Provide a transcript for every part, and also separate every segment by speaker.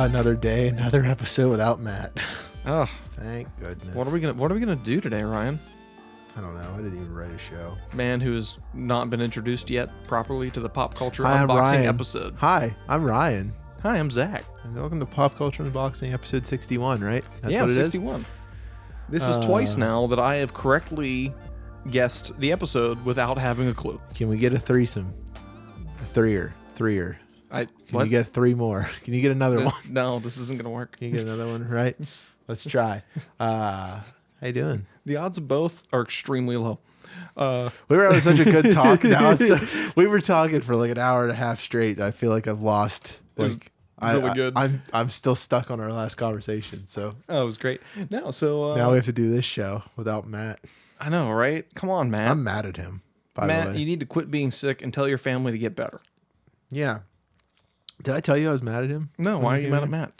Speaker 1: Another day, another episode without Matt.
Speaker 2: Oh,
Speaker 1: Thank goodness.
Speaker 2: what are we gonna do today, Ryan?
Speaker 1: I don't know. I didn't even write a show.
Speaker 2: Man who has not been introduced yet properly to the pop culture
Speaker 1: Hi, I'm
Speaker 2: unboxing
Speaker 1: Ryan.
Speaker 2: episode.
Speaker 1: Hi, I'm Ryan.
Speaker 2: Hi, I'm Zach.
Speaker 1: And welcome to Pop Culture Unboxing episode 61, right? That's
Speaker 2: yeah,
Speaker 1: what it
Speaker 2: 61. This is twice now that I have correctly guessed the episode without having a clue.
Speaker 1: Can we get a threesome? A threer. Can you get three more? Can you get another one?
Speaker 2: No, this isn't gonna work.
Speaker 1: Can you get another one? Right? Let's try. How you doing?
Speaker 2: The odds of both are extremely low.
Speaker 1: We were having such a good talk. We were talking for like an hour and a half straight. I feel like I've lost. Like
Speaker 2: really good.
Speaker 1: I'm still stuck on our last conversation. So
Speaker 2: Oh, it was great. Now
Speaker 1: now we have to do this show without Matt.
Speaker 2: I know, right? Come on, Matt.
Speaker 1: I'm mad at him. By the
Speaker 2: Matt,
Speaker 1: way.
Speaker 2: you need to quit being sick and tell your family to get better.
Speaker 1: Yeah. Did I tell you I was mad at him?
Speaker 2: No, why are you mad at Matt?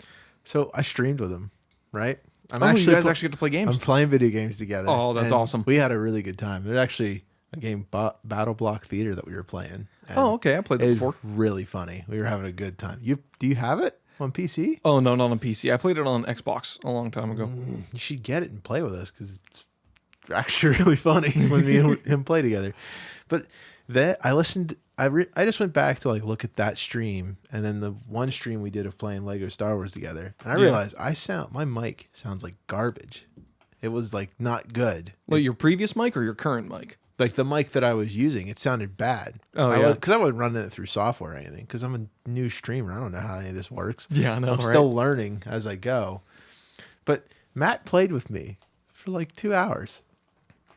Speaker 1: So I streamed with him, right?
Speaker 2: You guys actually get to play games.
Speaker 1: I'm playing video games together.
Speaker 2: Oh, that's
Speaker 1: and
Speaker 2: awesome.
Speaker 1: We had a really good time. There's actually a game, Battle Block Theater, that we were playing.
Speaker 2: Oh, okay. I played that
Speaker 1: It
Speaker 2: before.
Speaker 1: was really funny. We were having a good time. Do you have it on PC?
Speaker 2: Oh, no, not on PC. I played it on Xbox a long time ago.
Speaker 1: You should get it and play with us because it's actually really funny when me and him play together. But I just went back to like look at that stream and then the one stream we did of playing Lego Star Wars together. And I realized my mic sounds like garbage. It was like not good.
Speaker 2: Like your previous mic or your current mic?
Speaker 1: Like the mic that I was using, it sounded bad.
Speaker 2: Oh, yeah.
Speaker 1: Because I wasn't running it through software or anything because I'm a new streamer. I don't know how any of this works.
Speaker 2: Yeah, I know,
Speaker 1: I'm
Speaker 2: right?
Speaker 1: still learning as I go. But Matt played with me for like 2 hours.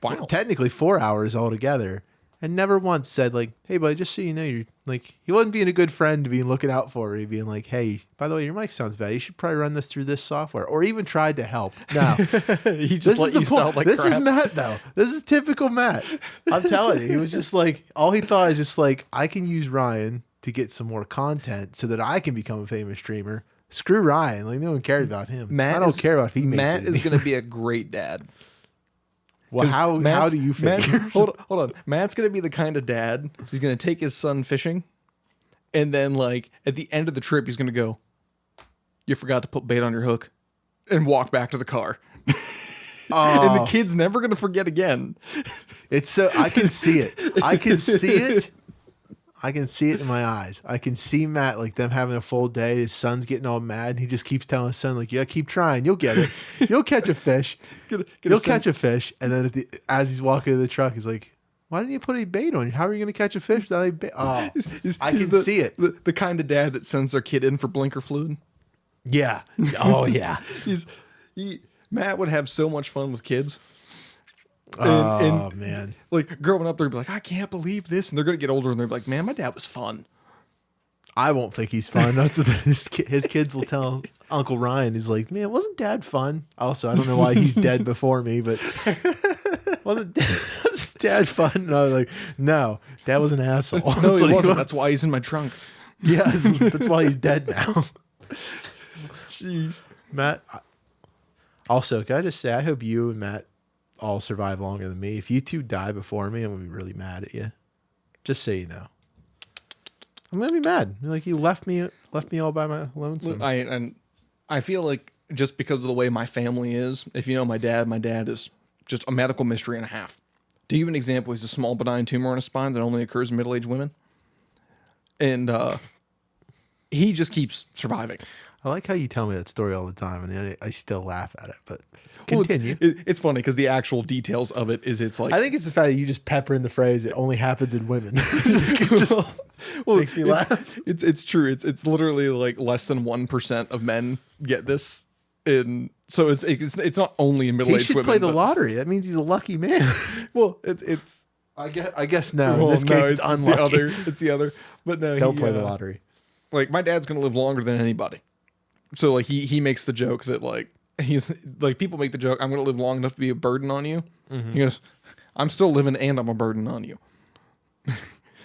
Speaker 2: Wow.
Speaker 1: Well, technically 4 hours altogether. And never once said like, hey, buddy, just so you know, you're like, he wasn't being a good friend to be looking out for you, being like, hey, by the way, your mic sounds bad. You should probably run this through this software, or even tried to help. No,
Speaker 2: He just let you sound like
Speaker 1: this
Speaker 2: crap.
Speaker 1: is Matt, though. This is typical Matt. I'm telling you, he was just like, all he thought is just like, I can use Ryan to get some more content so that I can become a famous streamer. Screw Ryan. Like, no one cares about him. I don't care about if he makes
Speaker 2: Matt
Speaker 1: it.
Speaker 2: is going to be a great dad.
Speaker 1: Well, how do you figure?
Speaker 2: Hold on. Matt's going to be the kind of dad who's going to take his son fishing, and then like at the end of the trip, he's going to go, "You forgot to put bait on your hook," and walk back to the car. And the kid's never going to forget again.
Speaker 1: It's so I can see it. I can see it. I can see it in my eyes. I can see Matt, like them having a full day. His son's getting all mad. And he just keeps telling his son, like, yeah, keep trying. You'll get it. You'll catch a fish. You'll catch a fish. And then as he's walking to the truck, he's like, why didn't you put any bait on you? How are you going to catch a fish without any bait? Oh, I can see it.
Speaker 2: The kind of dad that sends their kid in for blinker fluid.
Speaker 1: Yeah. Oh, yeah.
Speaker 2: Matt would have so much fun with kids.
Speaker 1: Man.
Speaker 2: Like growing up, they'd be like, I can't believe this. And they're going to get older and they're like, man, my dad was fun.
Speaker 1: I won't think he's fun. His kids will tell Uncle Ryan, he's like, man, wasn't Dad fun? Also, I don't know why he's dead before me, but wasn't Dad fun? And I was like, no, Dad was an asshole.
Speaker 2: No, he wasn't. That's why he's in my trunk.
Speaker 1: Yes, that's why he's dead now.
Speaker 2: Jeez.
Speaker 1: Matt, also, can I just say, I hope you and Matt all survive longer than me. If you two die before me, I'm going to be really mad at you. Just so you know. I'm gonna be mad. Like you left me all by my lonesome.
Speaker 2: I feel like just because of the way my family is, if you know my dad is just a medical mystery and a half. To give you an example, he's a small benign tumor on his spine that only occurs in middle-aged women, and he just keeps surviving.
Speaker 1: I like how you tell me that story all the time, and I still laugh at it. But continue.
Speaker 2: Well, it's funny because the actual details of it is it's like
Speaker 1: I think it's the fact that you just pepper in the phrase "it only happens in women." just makes me laugh.
Speaker 2: It's true. It's literally like less than 1% of men get this, and so it's not only in middle-aged women.
Speaker 1: He should play the lottery. That means he's a lucky man.
Speaker 2: Well, it's.
Speaker 1: I guess no. In this case, it's unlucky.
Speaker 2: It's the other. But no,
Speaker 1: don't play the lottery.
Speaker 2: Like my dad's gonna live longer than anybody, so like he makes the joke that like he's like people make the joke I'm gonna live long enough to be a burden on you. Mm-hmm. He goes, I'm still living and I'm a burden on you.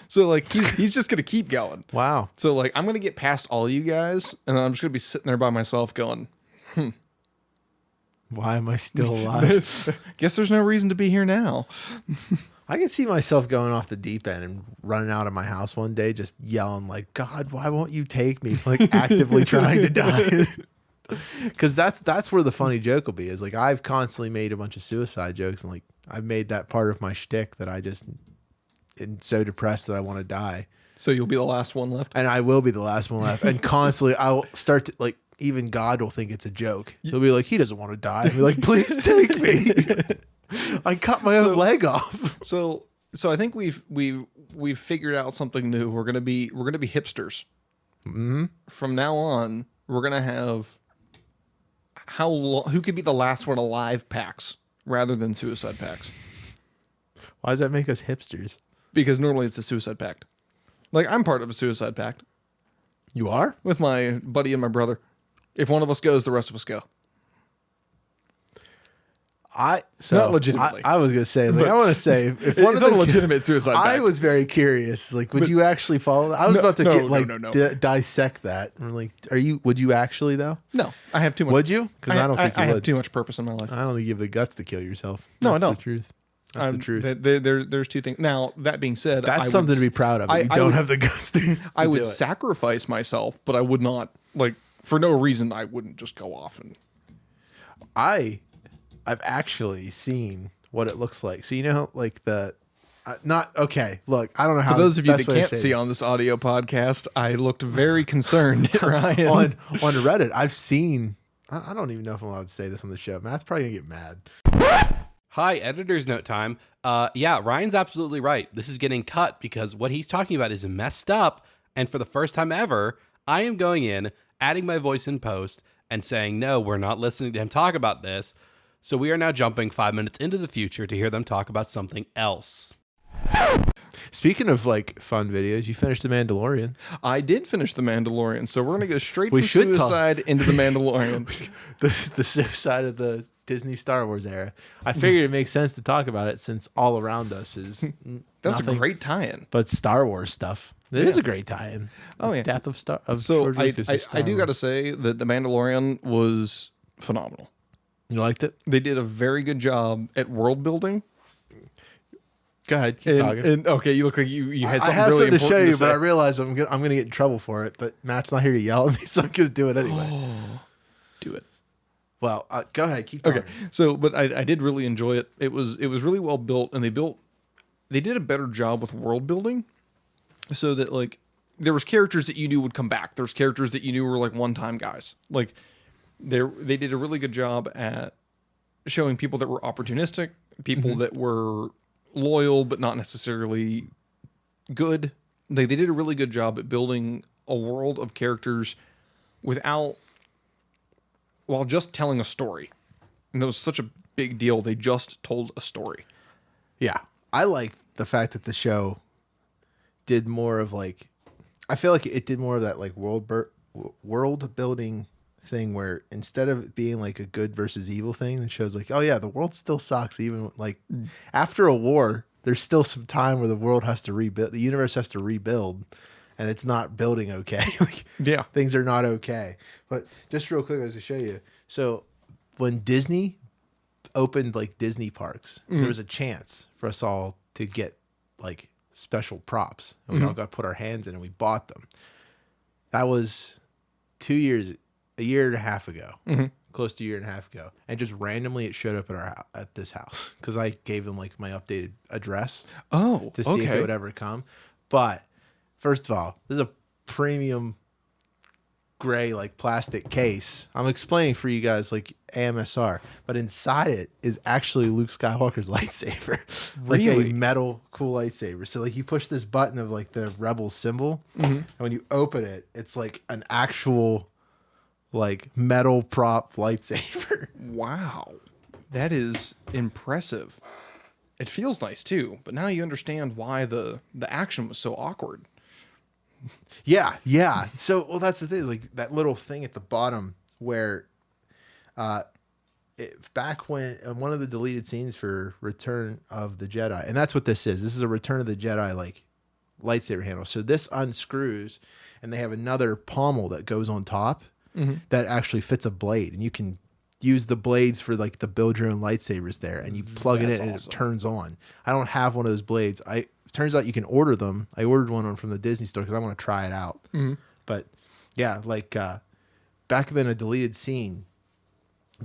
Speaker 2: So like he's just gonna keep going.
Speaker 1: Wow.
Speaker 2: So like I'm gonna get past all you guys, and then I'm just gonna be sitting there by myself going,
Speaker 1: why am I still alive?
Speaker 2: Guess there's no reason to be here now.
Speaker 1: I can see myself going off the deep end and running out of my house one day, just yelling like, "God, why won't you take me?" Like actively trying to die. Because that's where the funny joke will be. Is like I've constantly made a bunch of suicide jokes, and like I've made that part of my shtick that I just am so depressed that I want to die.
Speaker 2: So you'll be the last one left,
Speaker 1: and I will be the last one left. And constantly, I'll start to like. Even God will think it's a joke. He'll be like, "He doesn't want to die." I'll be like, "Please take me." I cut my own leg off.
Speaker 2: So I think we've figured out something new. We're gonna be hipsters.
Speaker 1: Mm-hmm.
Speaker 2: From now on, we're gonna have who could be the last one alive packs rather than suicide packs.
Speaker 1: Why does that make us hipsters?
Speaker 2: Because normally it's a suicide pact. Like I'm part of a suicide pact.
Speaker 1: You are?
Speaker 2: With my buddy and my brother. If one of us goes, the rest of us go.
Speaker 1: Not
Speaker 2: legitimately.
Speaker 1: I was gonna say, like, I want to say, if one
Speaker 2: it's
Speaker 1: of
Speaker 2: not
Speaker 1: the
Speaker 2: a legitimate suicide pact.
Speaker 1: I was very curious. Like, would you actually follow that? I was about to dissect that. I'm like, would you actually though?
Speaker 2: No, I have too much.
Speaker 1: Would you? Because I don't think you would.
Speaker 2: I have too much purpose in my life.
Speaker 1: I don't think you have the guts to kill yourself.
Speaker 2: No, I don't.
Speaker 1: The truth. That's the truth.
Speaker 2: There's two things. Now, that being said,
Speaker 1: that's something to be proud of. You don't have the guts to
Speaker 2: I would sacrifice myself, but I would not, like, for no reason, I wouldn't just go off and.
Speaker 1: I've actually seen what it looks like. So, you know, like look, I don't know how.
Speaker 2: For those of you that can't see on this audio podcast, I looked very concerned, Ryan.
Speaker 1: on Reddit, I've seen, I don't even know if I'm allowed to say this on the show. Matt's probably gonna get mad.
Speaker 3: Hi, editor's note time. Yeah, Ryan's absolutely right. This is getting cut because what he's talking about is messed up. And for the first time ever, I am going in, adding my voice in post, and saying, no, we're not listening to him talk about this. So we are now jumping 5 minutes into the future to hear them talk about something else.
Speaker 1: Speaking of like fun videos, you finished The Mandalorian.
Speaker 2: I did finish The Mandalorian, so we're going to go straight from suicide into The Mandalorian.
Speaker 1: the suicide of the Disney Star Wars era. I figured it makes sense to talk about it since all around us is
Speaker 2: That's a great tie-in.
Speaker 1: But Star Wars stuff. It is a great tie-in.
Speaker 2: Oh yeah,
Speaker 1: Death of Star.
Speaker 2: So I do got to say that The Mandalorian was phenomenal.
Speaker 1: You liked it?
Speaker 2: They did a very good job at world building.
Speaker 1: Go ahead, keep talking.
Speaker 2: And okay, you look like you had something
Speaker 1: I have
Speaker 2: really
Speaker 1: something to show you,
Speaker 2: say.
Speaker 1: but I realize I'm gonna get in trouble for it. But Matt's not here to yell at me, so I'm gonna do it anyway.
Speaker 2: Oh, do it.
Speaker 1: Well, go ahead, keep talking.
Speaker 2: Okay, so but I did really enjoy it. It was really well built, and they did a better job with world building, so that like there was characters that you knew would come back. There's characters that you knew were like one-time guys. Like they did a really good job at showing people that were opportunistic, people that were loyal but not necessarily good. They did a really good job at building a world of characters while just telling a story. And that was such a big deal. They just told a story.
Speaker 1: Yeah. I like the fact that the show did more of like, I feel like it did more of that like world building thing where instead of it being like a good versus evil thing, it shows like, oh yeah, the world still sucks. Even like after a war, there's still some time where the world has to rebuild, the universe has to rebuild, and it's not building okay. Like,
Speaker 2: yeah,
Speaker 1: things are not okay. But just real quick, I was to show you. So when Disney opened like Disney parks, there was a chance for us all to get like special props, and we all got to put our hands in and we bought them. That was 2 years, a year and a half ago, close to a year and a half ago, and just randomly it showed up at this house because I gave them like my updated address to see if it would ever come. But first of all, this is a premium gray like plastic case. I'm explaining for you guys like AMSR, but inside it is actually Luke Skywalker's lightsaber, like a metal cool lightsaber. So like you push this button of like the rebel symbol, and when you open it, it's like an actual like metal prop lightsaber.
Speaker 2: Wow, that is impressive. It feels nice too, but now you understand why the action was so awkward.
Speaker 1: Yeah. So, well, that's the thing. Like that little thing at the bottom where, back when one of the deleted scenes for Return of the Jedi, and that's what this is. This is a Return of the Jedi like lightsaber handle. So this unscrews, and they have another pommel that goes on top that actually fits a blade, and you can use the blades for like the build your own lightsabers there, and you plug it in
Speaker 2: That's
Speaker 1: and
Speaker 2: awesome.
Speaker 1: it turns on. I don't have one of those blades. Turns out you can order them. I ordered one from the Disney store because I want to try it out. But yeah, like back then, a deleted scene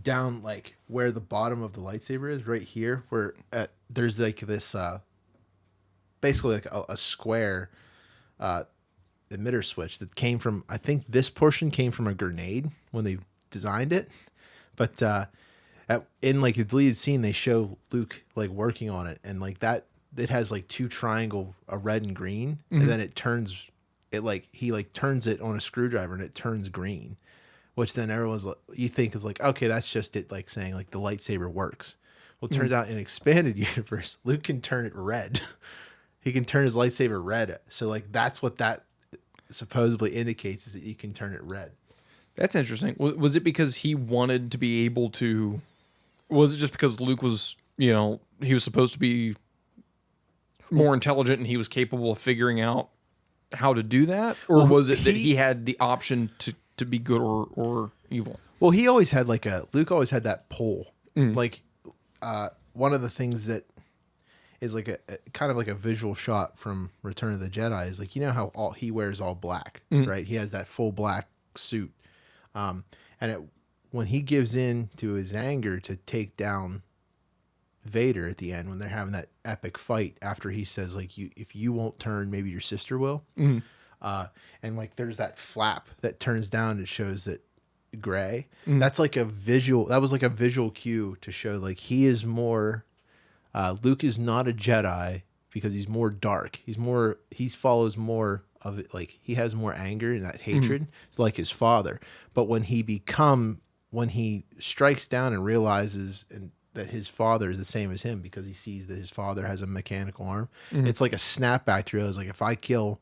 Speaker 1: down like where the bottom of the lightsaber is, right here, where there's like this basically like a square emitter switch that came from, I think this portion came from a grenade when they designed it. But in like a deleted scene, they show Luke like working on it, and like that, it has like two triangle, a red and green, and then he turns it on a screwdriver and it turns green, which then everyone's like, you think is like, okay, that's just it, like saying like the lightsaber works. Well, it turns out in expanded universe, Luke can turn it red. He can turn his lightsaber red. So like that's what that supposedly indicates, is that you can turn it red.
Speaker 2: That's interesting. Was it because he wanted to be able to? Was it just because Luke was, he was supposed to be more intelligent and he was capable of figuring out how to do that? Or was it that he had the option to be good or evil?
Speaker 1: Well, Luke always had that pull. Like one of the things that is like a kind of like a visual shot from Return of the Jedi is like, how he wears all black, right? He has that full black suit. When he gives in to his anger to take down Vader at the end, when they're having that epic fight, after he says like, if you won't turn, maybe your sister will. And like there's that flap that turns down, it shows that gray. That's like that was like a visual cue to show like he is more Luke is not a Jedi because he's more dark. He follows more of it, like he has more anger and that hatred. It's like his father. But when he strikes down and realizes that his father is the same as him, because he sees that his father has a mechanical arm, it's like a snapback to realize like if I kill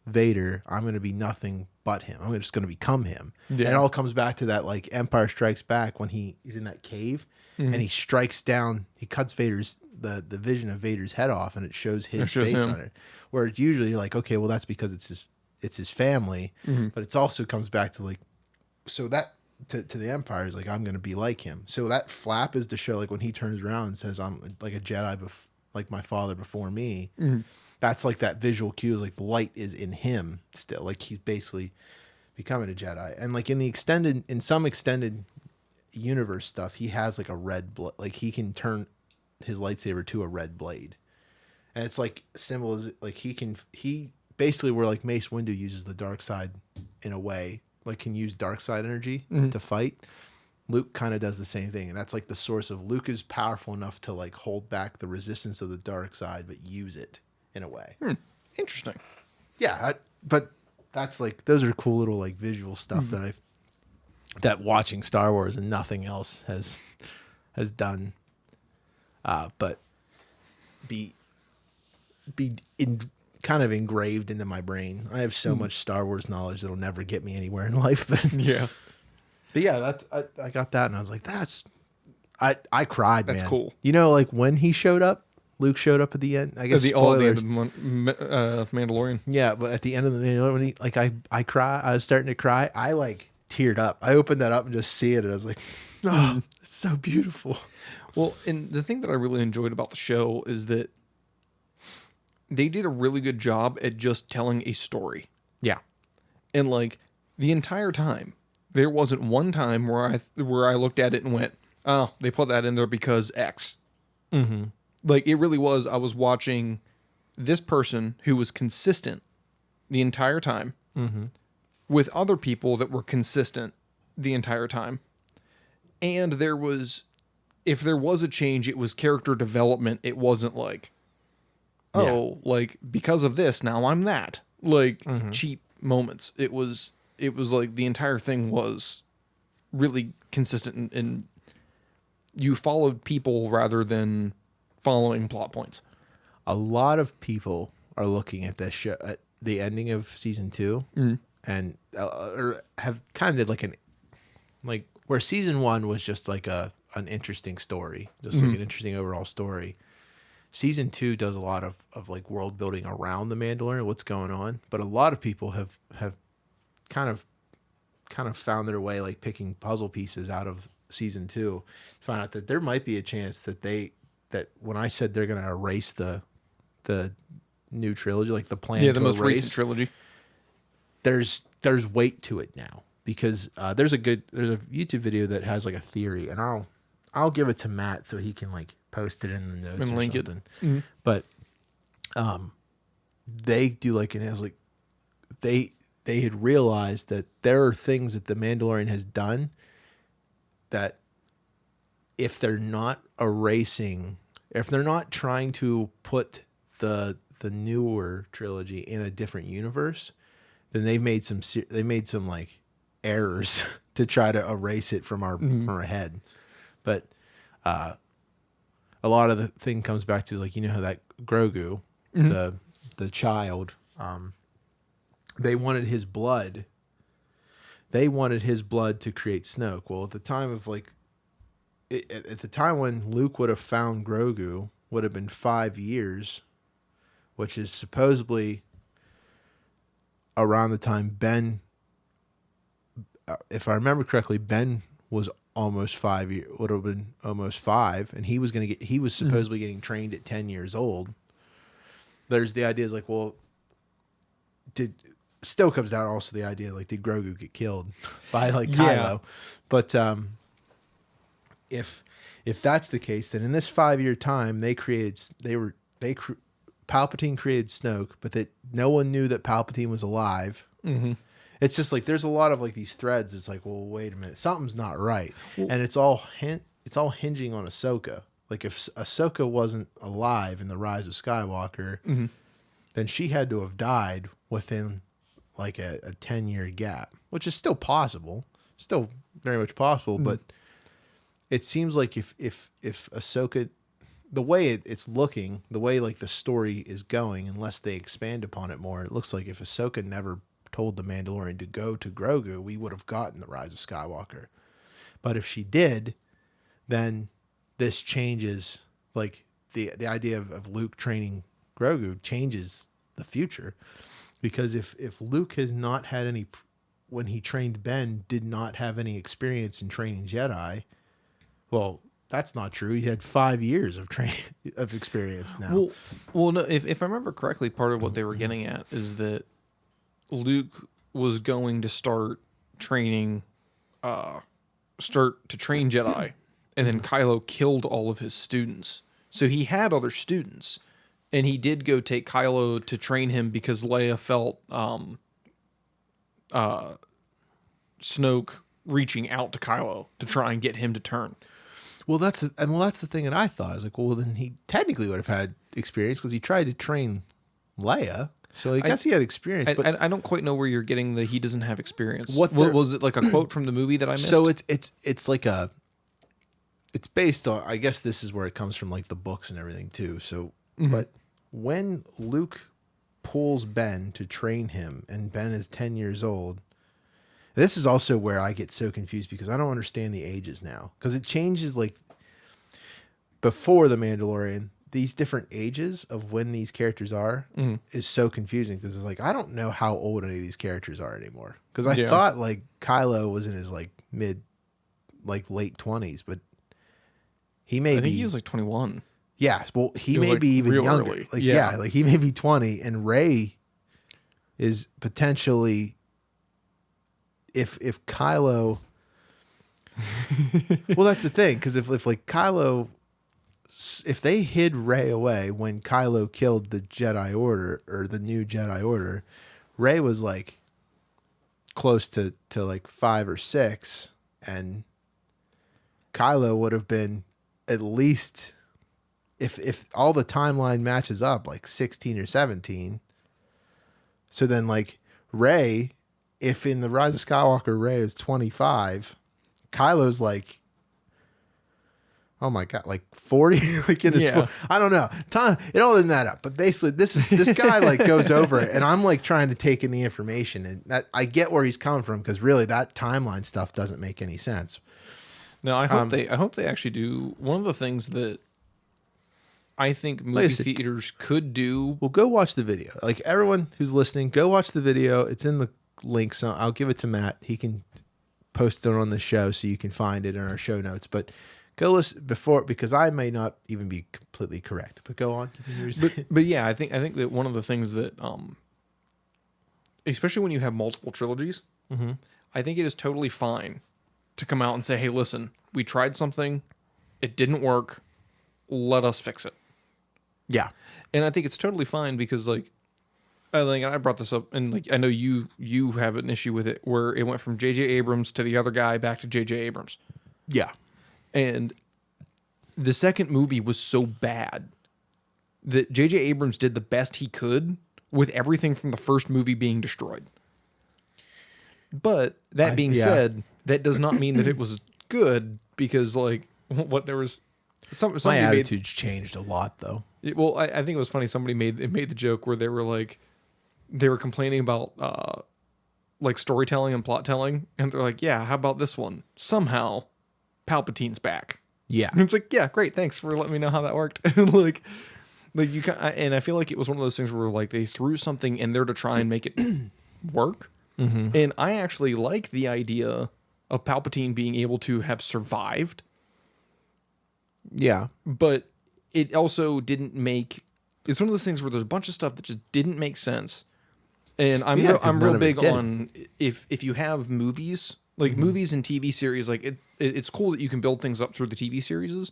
Speaker 1: Vader, I'm going to be nothing but him. I'm just going to become him. Yeah. And it all comes back to that like Empire Strikes Back when he's in that cave and he strikes down, he cuts the vision of Vader's head off, and it shows his face on it. Where it's usually like, okay, well that's because it's his family, but it also comes back to like, so that to the Empire is like, I'm going to be like him. So that flap is to show like when he turns around and says, I'm like a Jedi, like my father before me. That's like that visual cue, like the light is in him still, like he's basically becoming a Jedi. And like in some extended universe stuff, he has like a red like he can turn his lightsaber to a red blade, and it's like symbols like he basically, where like Mace Windu uses the dark side in a way, like can use dark side energy to fight. Luke kind of does the same thing, and that's like the source of Luke is powerful enough to like hold back the resistance of the dark side, but use it in a way.
Speaker 2: Interesting.
Speaker 1: Yeah, but that's like, those are cool little like visual stuff that watching Star Wars and nothing else has done. But be kind of engraved into my brain. I have so much Star Wars knowledge that'll never get me anywhere in life. But
Speaker 2: Yeah.
Speaker 1: but yeah, I got that, and I was like, I cried.
Speaker 2: That's
Speaker 1: man.
Speaker 2: cool.
Speaker 1: Like when he showed up, Luke showed up at the end. I guess
Speaker 2: The end of Mandalorian.
Speaker 1: Yeah, but at the end of the Mandalorian, when I cry. I was starting to cry. I like teared up. I opened that up and just see it, and I was like, oh, it's so beautiful.
Speaker 2: Well, and the thing that I really enjoyed about the show is that they did a really good job at just telling a story.
Speaker 1: Yeah.
Speaker 2: And like the entire time, there wasn't one time where I looked at it and went, oh, they put that in there because X. Like it really was. I was watching this person who was consistent the entire time with other people that were consistent the entire time. And if there was a change, it was character development. It wasn't like, like because of this, now I'm that. Like cheap moments. It was like the entire thing was really consistent, and you followed people rather than following plot points.
Speaker 1: A lot of people are looking at this show, at the ending of season 2, and or have kind of did like where season 1 was just like an interesting story, just like an interesting overall story. Season 2 does a lot of like world building around the Mandalorian, what's going on. But a lot of people have kind of kind of found their way like picking puzzle pieces out of season 2, found out that there might be a chance that when I said they're going to erase the new trilogy, like the plan,
Speaker 2: the most recent trilogy,
Speaker 1: there's weight to it now, because there's a YouTube video that has like a theory, and I'll give it to Matt so he can like post it in the notes
Speaker 2: and
Speaker 1: or
Speaker 2: link
Speaker 1: something.
Speaker 2: it. Mm-hmm.
Speaker 1: But they do like, and it was like they had realized that there are things that the Mandalorian has done that if they're not erasing, if they're not trying to put the newer trilogy in a different universe, then they made some like errors to try to erase it from our head. But a lot of the thing comes back to, like, you know how that Grogu, the child, they wanted his blood. They wanted his blood to create Snoke. Well, at the time of like, at the time when Luke would have found Grogu, would have been 5 years, which is supposedly around the time Ben, if I remember correctly, Ben was almost 5 years, would have been almost 5, and he was supposedly getting trained at 10 years old. There's the idea is like, well, still comes down also the idea, like, did Grogu get killed by like Kylo? But if that's the case, then in this 5-year time, Palpatine created Snoke, but that no one knew that Palpatine was alive. Mm-hmm. It's just like there's a lot of like these threads. It's like, well, wait a minute, something's not right, and it's all hinging on Ahsoka. Like, if Ahsoka wasn't alive in the Rise of Skywalker, then she had to have died within like a 10-year gap, which is still possible, still very much possible. But it seems like if Ahsoka, the way it's looking, the way like the story is going, unless they expand upon it more, it looks like if Ahsoka never told the Mandalorian to go to Grogu, we would have gotten the Rise of Skywalker. But if she did, then this changes, like the idea of Luke training Grogu changes the future, because if Luke has not had any, when he trained Ben, did not have any experience in training Jedi, well, that's not true. He had 5 years of experience now.
Speaker 2: Well, no. If I remember correctly, part of what they were getting at is that Luke was going to start to train Jedi, and then Kylo killed all of his students. So he had other students, and he did go take Kylo to train him because Leia felt Snoke reaching out to Kylo to try and get him to turn.
Speaker 1: Well, that's the thing that I thought. I was like, well, then he technically would have had experience because he tried to train Leia. So I guess he had experience. But
Speaker 2: I don't quite know where you're getting the he doesn't have experience. What was it, like a quote from the movie that I missed?
Speaker 1: So it's like it's based on, I guess this is where it comes from, like the books and everything too. So, but when Luke pulls Ben to train him, and Ben is 10 years old. This is also where I get so confused because I don't understand the ages now, because it changes. Like before the Mandalorian, these different ages of when these characters are is so confusing, because it's like, I don't know how old any of these characters are anymore. Because I thought like Kylo was in his like late 20s, but I think
Speaker 2: he was like 21.
Speaker 1: Yeah, well, he may be even younger. Early. Like like he may be 20, and Rey is potentially, if Kylo. Well, that's the thing, because if like Kylo, if they hid Rey away when Kylo killed the Jedi Order, or the new Jedi Order, Rey was like close to like 5 or 6, and Kylo would have been at least, if all the timeline matches up, like 16 or 17. So then like Rey, if in the Rise of Skywalker Rey is 25, Kylo's like, oh my God, like 40, like in his, I don't know. Time, it all doesn't add up. But basically this guy like goes over it, and I'm like trying to take in the information, and that I get where he's coming from, because really that timeline stuff doesn't make any sense.
Speaker 2: No, I hope they actually do. One of the things that I think movie theaters could do.
Speaker 1: Well, go watch the video. Like, everyone who's listening, go watch the video. It's in the link, so I'll give it to Matt. He can post it on the show so you can find it in our show notes. But go listen before, because I may not even be completely correct. But go on.
Speaker 2: But yeah, I think that one of the things that especially when you have multiple trilogies, I think it is totally fine to come out and say, hey, listen, we tried something, it didn't work, let us fix it.
Speaker 1: Yeah.
Speaker 2: And I think it's totally fine because, like, I think I brought this up, and like I know you have an issue with it where it went from J.J. Abrams to the other guy back to J.J. Abrams.
Speaker 1: Yeah.
Speaker 2: And the second movie was so bad that J.J. Abrams did the best he could with everything from the first movie being destroyed. But that being said, that does not mean that it was good, because like there was
Speaker 1: my attitude's changed a lot though.
Speaker 2: I think it was funny. Somebody made the joke where they were complaining about like storytelling and plot telling, and they're like, yeah, how about this one? Somehow Palpatine's back.
Speaker 1: Yeah.
Speaker 2: And it's like, yeah, great, thanks for letting me know how that worked. like you can, and I feel like it was one of those things where like they threw something in there to try and make it work. And I actually like the idea of Palpatine being able to have survived.
Speaker 1: Yeah.
Speaker 2: But it also didn't make... It's one of those things where there's a bunch of stuff that just didn't make sense. And I'm real big on if you have movies, like movies and TV series, like it's cool that you can build things up through the TV series,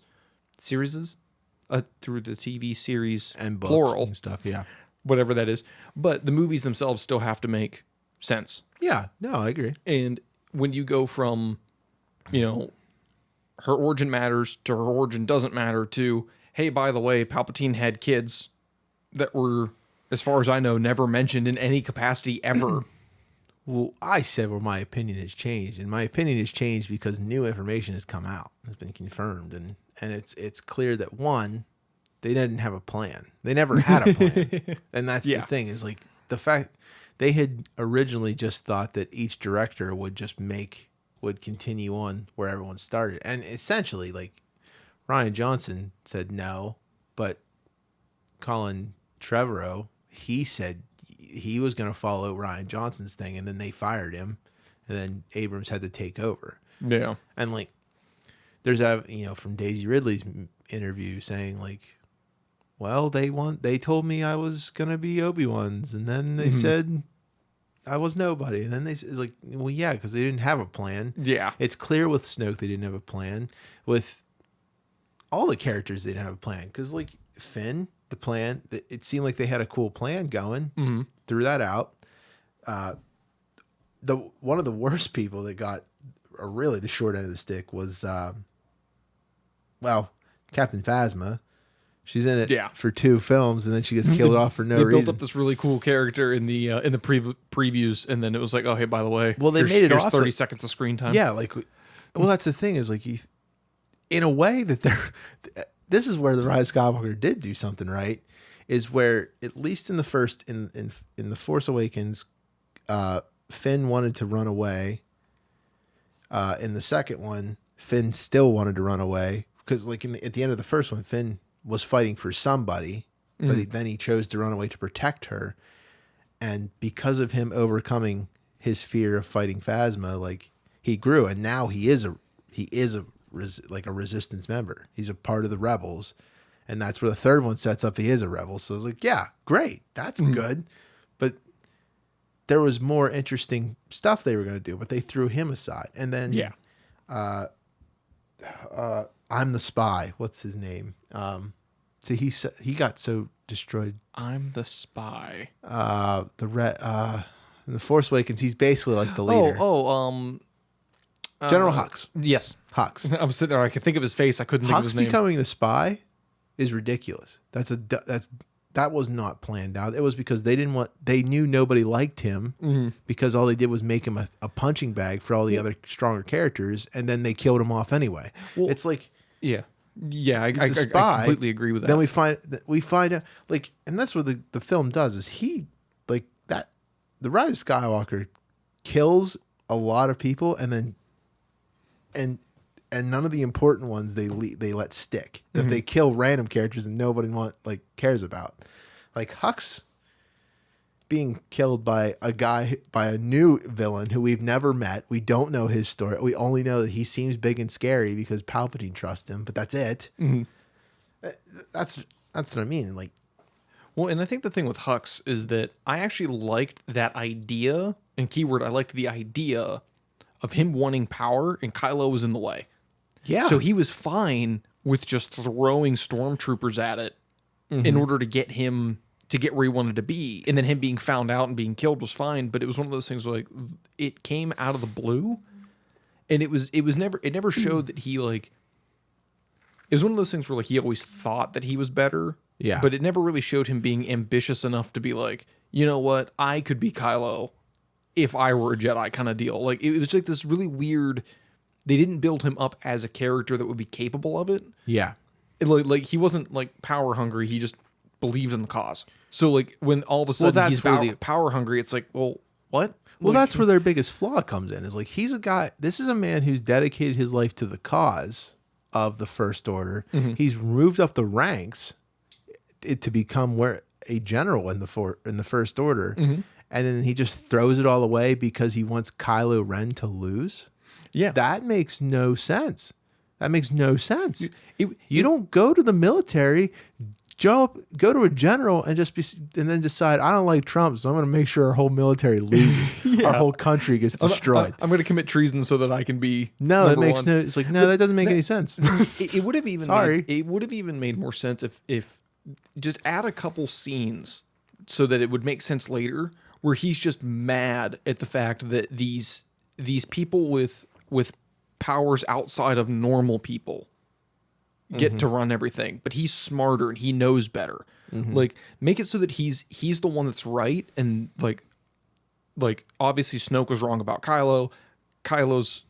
Speaker 2: through the TV series
Speaker 1: and books
Speaker 2: plural
Speaker 1: and stuff. Yeah.
Speaker 2: Whatever that is. But the movies themselves still have to make sense.
Speaker 1: Yeah. No, I agree.
Speaker 2: And when you go from, her origin matters to her origin doesn't matter to, hey, by the way, Palpatine had kids that were, as far as I know, never mentioned in any capacity ever.
Speaker 1: Well, I said where my opinion has changed, and my opinion has changed because new information has come out, has been confirmed, and it's clear that one, they didn't have a plan. They never had a plan, and that's the thing is like the fact they had originally just thought that each director would continue on where everyone started, and essentially like Rian Johnson said no, but Colin Trevorrow, he said he was going to follow Rian Johnson's thing, and then they fired him, and then Abrams had to take over.
Speaker 2: Yeah.
Speaker 1: And like there's from Daisy Ridley's interview saying like, well, they told me I was going to be Obi-Wan's, and then they said I was nobody. And then it's like, well, yeah, because they didn't have a plan.
Speaker 2: Yeah.
Speaker 1: It's clear with Snoke they didn't have a plan. With all the characters, they didn't have a plan. Because like Finn, the plan, it seemed like they had a cool plan going. Threw that out. One of the worst people that got really the short end of the stick was, Captain Phasma. She's in it for 2 films, and then she gets killed off for no reason.
Speaker 2: They built up this really cool character in the previews, and then it was like, oh, hey, by the way,
Speaker 1: well, they made it off
Speaker 2: 30 seconds of screen time.
Speaker 1: Yeah, like, well, that's the thing is like, in a way that this is where the Rise of Skywalker did do something right, is where at least in the first in the Force Awakens, Finn wanted to run away. In the second one, Finn still wanted to run away because like at the end of the first one, Finn was fighting for somebody, but then he chose to run away to protect her. And because of him overcoming his fear of fighting Phasma, like he grew, and now he is a resistance member. He's a part of the rebels. And that's where the third one sets up. He is a rebel. So I was like, yeah, great. That's good. But there was more interesting stuff they were going to do, but they threw him aside. And then, I'm the Spy. What's his name? So he got so destroyed.
Speaker 2: I'm the Spy.
Speaker 1: In the Force Awakens, he's basically like the leader. General Hux.
Speaker 2: Yes,
Speaker 1: Hux.
Speaker 2: I was sitting there. I could think of his face. I couldn't think of his name.
Speaker 1: Becoming the Spy is ridiculous. That was not planned out. It was because they knew nobody liked him because all they did was make him a punching bag for all the other stronger characters, and then they killed him off anyway. Well, it's like,
Speaker 2: I completely agree with that.
Speaker 1: Then we find out like, and that's what the film does is he like that. The Rise of Skywalker kills a lot of people, and then and none of the important ones they let stick. That they kill random characters and nobody cares about. Like Hux being killed by a new villain who we've never met. We don't know his story. We only know that he seems big and scary because Palpatine trusts him, but that's it.
Speaker 2: Mm-hmm.
Speaker 1: That's what I mean. Like,
Speaker 2: Well, and I think the thing with Hux is that I actually liked that idea, and keyword, I liked the idea of him wanting power, and Kylo was in the way.
Speaker 1: yeah.
Speaker 2: So he was fine with just throwing stormtroopers at it in order to get him to get where he wanted to be. And then him being found out and being killed was fine, but it was one of those things where, like, it came out of the blue, and it never showed that he, like, it was one of those things where, like, he always thought that he was better.
Speaker 1: Yeah.
Speaker 2: But it never really showed him being ambitious enough to be like, you know what, I could be Kylo if I were a Jedi kind of deal. Like, it was like this really weird, they didn't build him up as a character that would be capable of it.
Speaker 1: yeah.
Speaker 2: Like he wasn't like power hungry, he just believes in the cause. So like when all of a sudden
Speaker 1: that's
Speaker 2: he's
Speaker 1: where
Speaker 2: power hungry, it's like, well, what?
Speaker 1: Well,
Speaker 2: Like,
Speaker 1: that's where their biggest flaw comes in. Is like, he's a guy. This is a man who's dedicated his life to the cause of the First Order. He's moved up the ranks to become a general in the First Order, and then he just throws it all away because he wants Kylo Ren to lose.
Speaker 2: yeah.
Speaker 1: That makes no sense. That makes no sense.
Speaker 2: It-
Speaker 1: You don't go to the military, go to a general, and then decide, I don't like Trump, so I'm going to make sure our whole military loses. Our whole country gets destroyed.
Speaker 2: I'm going to commit treason so that I can be
Speaker 1: No, that
Speaker 2: number
Speaker 1: makes
Speaker 2: one.
Speaker 1: no. It's like, no, that doesn't make any sense.
Speaker 2: It would have even
Speaker 1: Sorry.
Speaker 2: it would have even made more sense if just add a couple scenes so that it would make sense later where he's just mad at the fact that these people with powers outside of normal people get to run everything, but he's smarter and he knows better. Like, make it so that he's the one that's right, and like obviously Snoke was wrong about Kylo. Kylo's,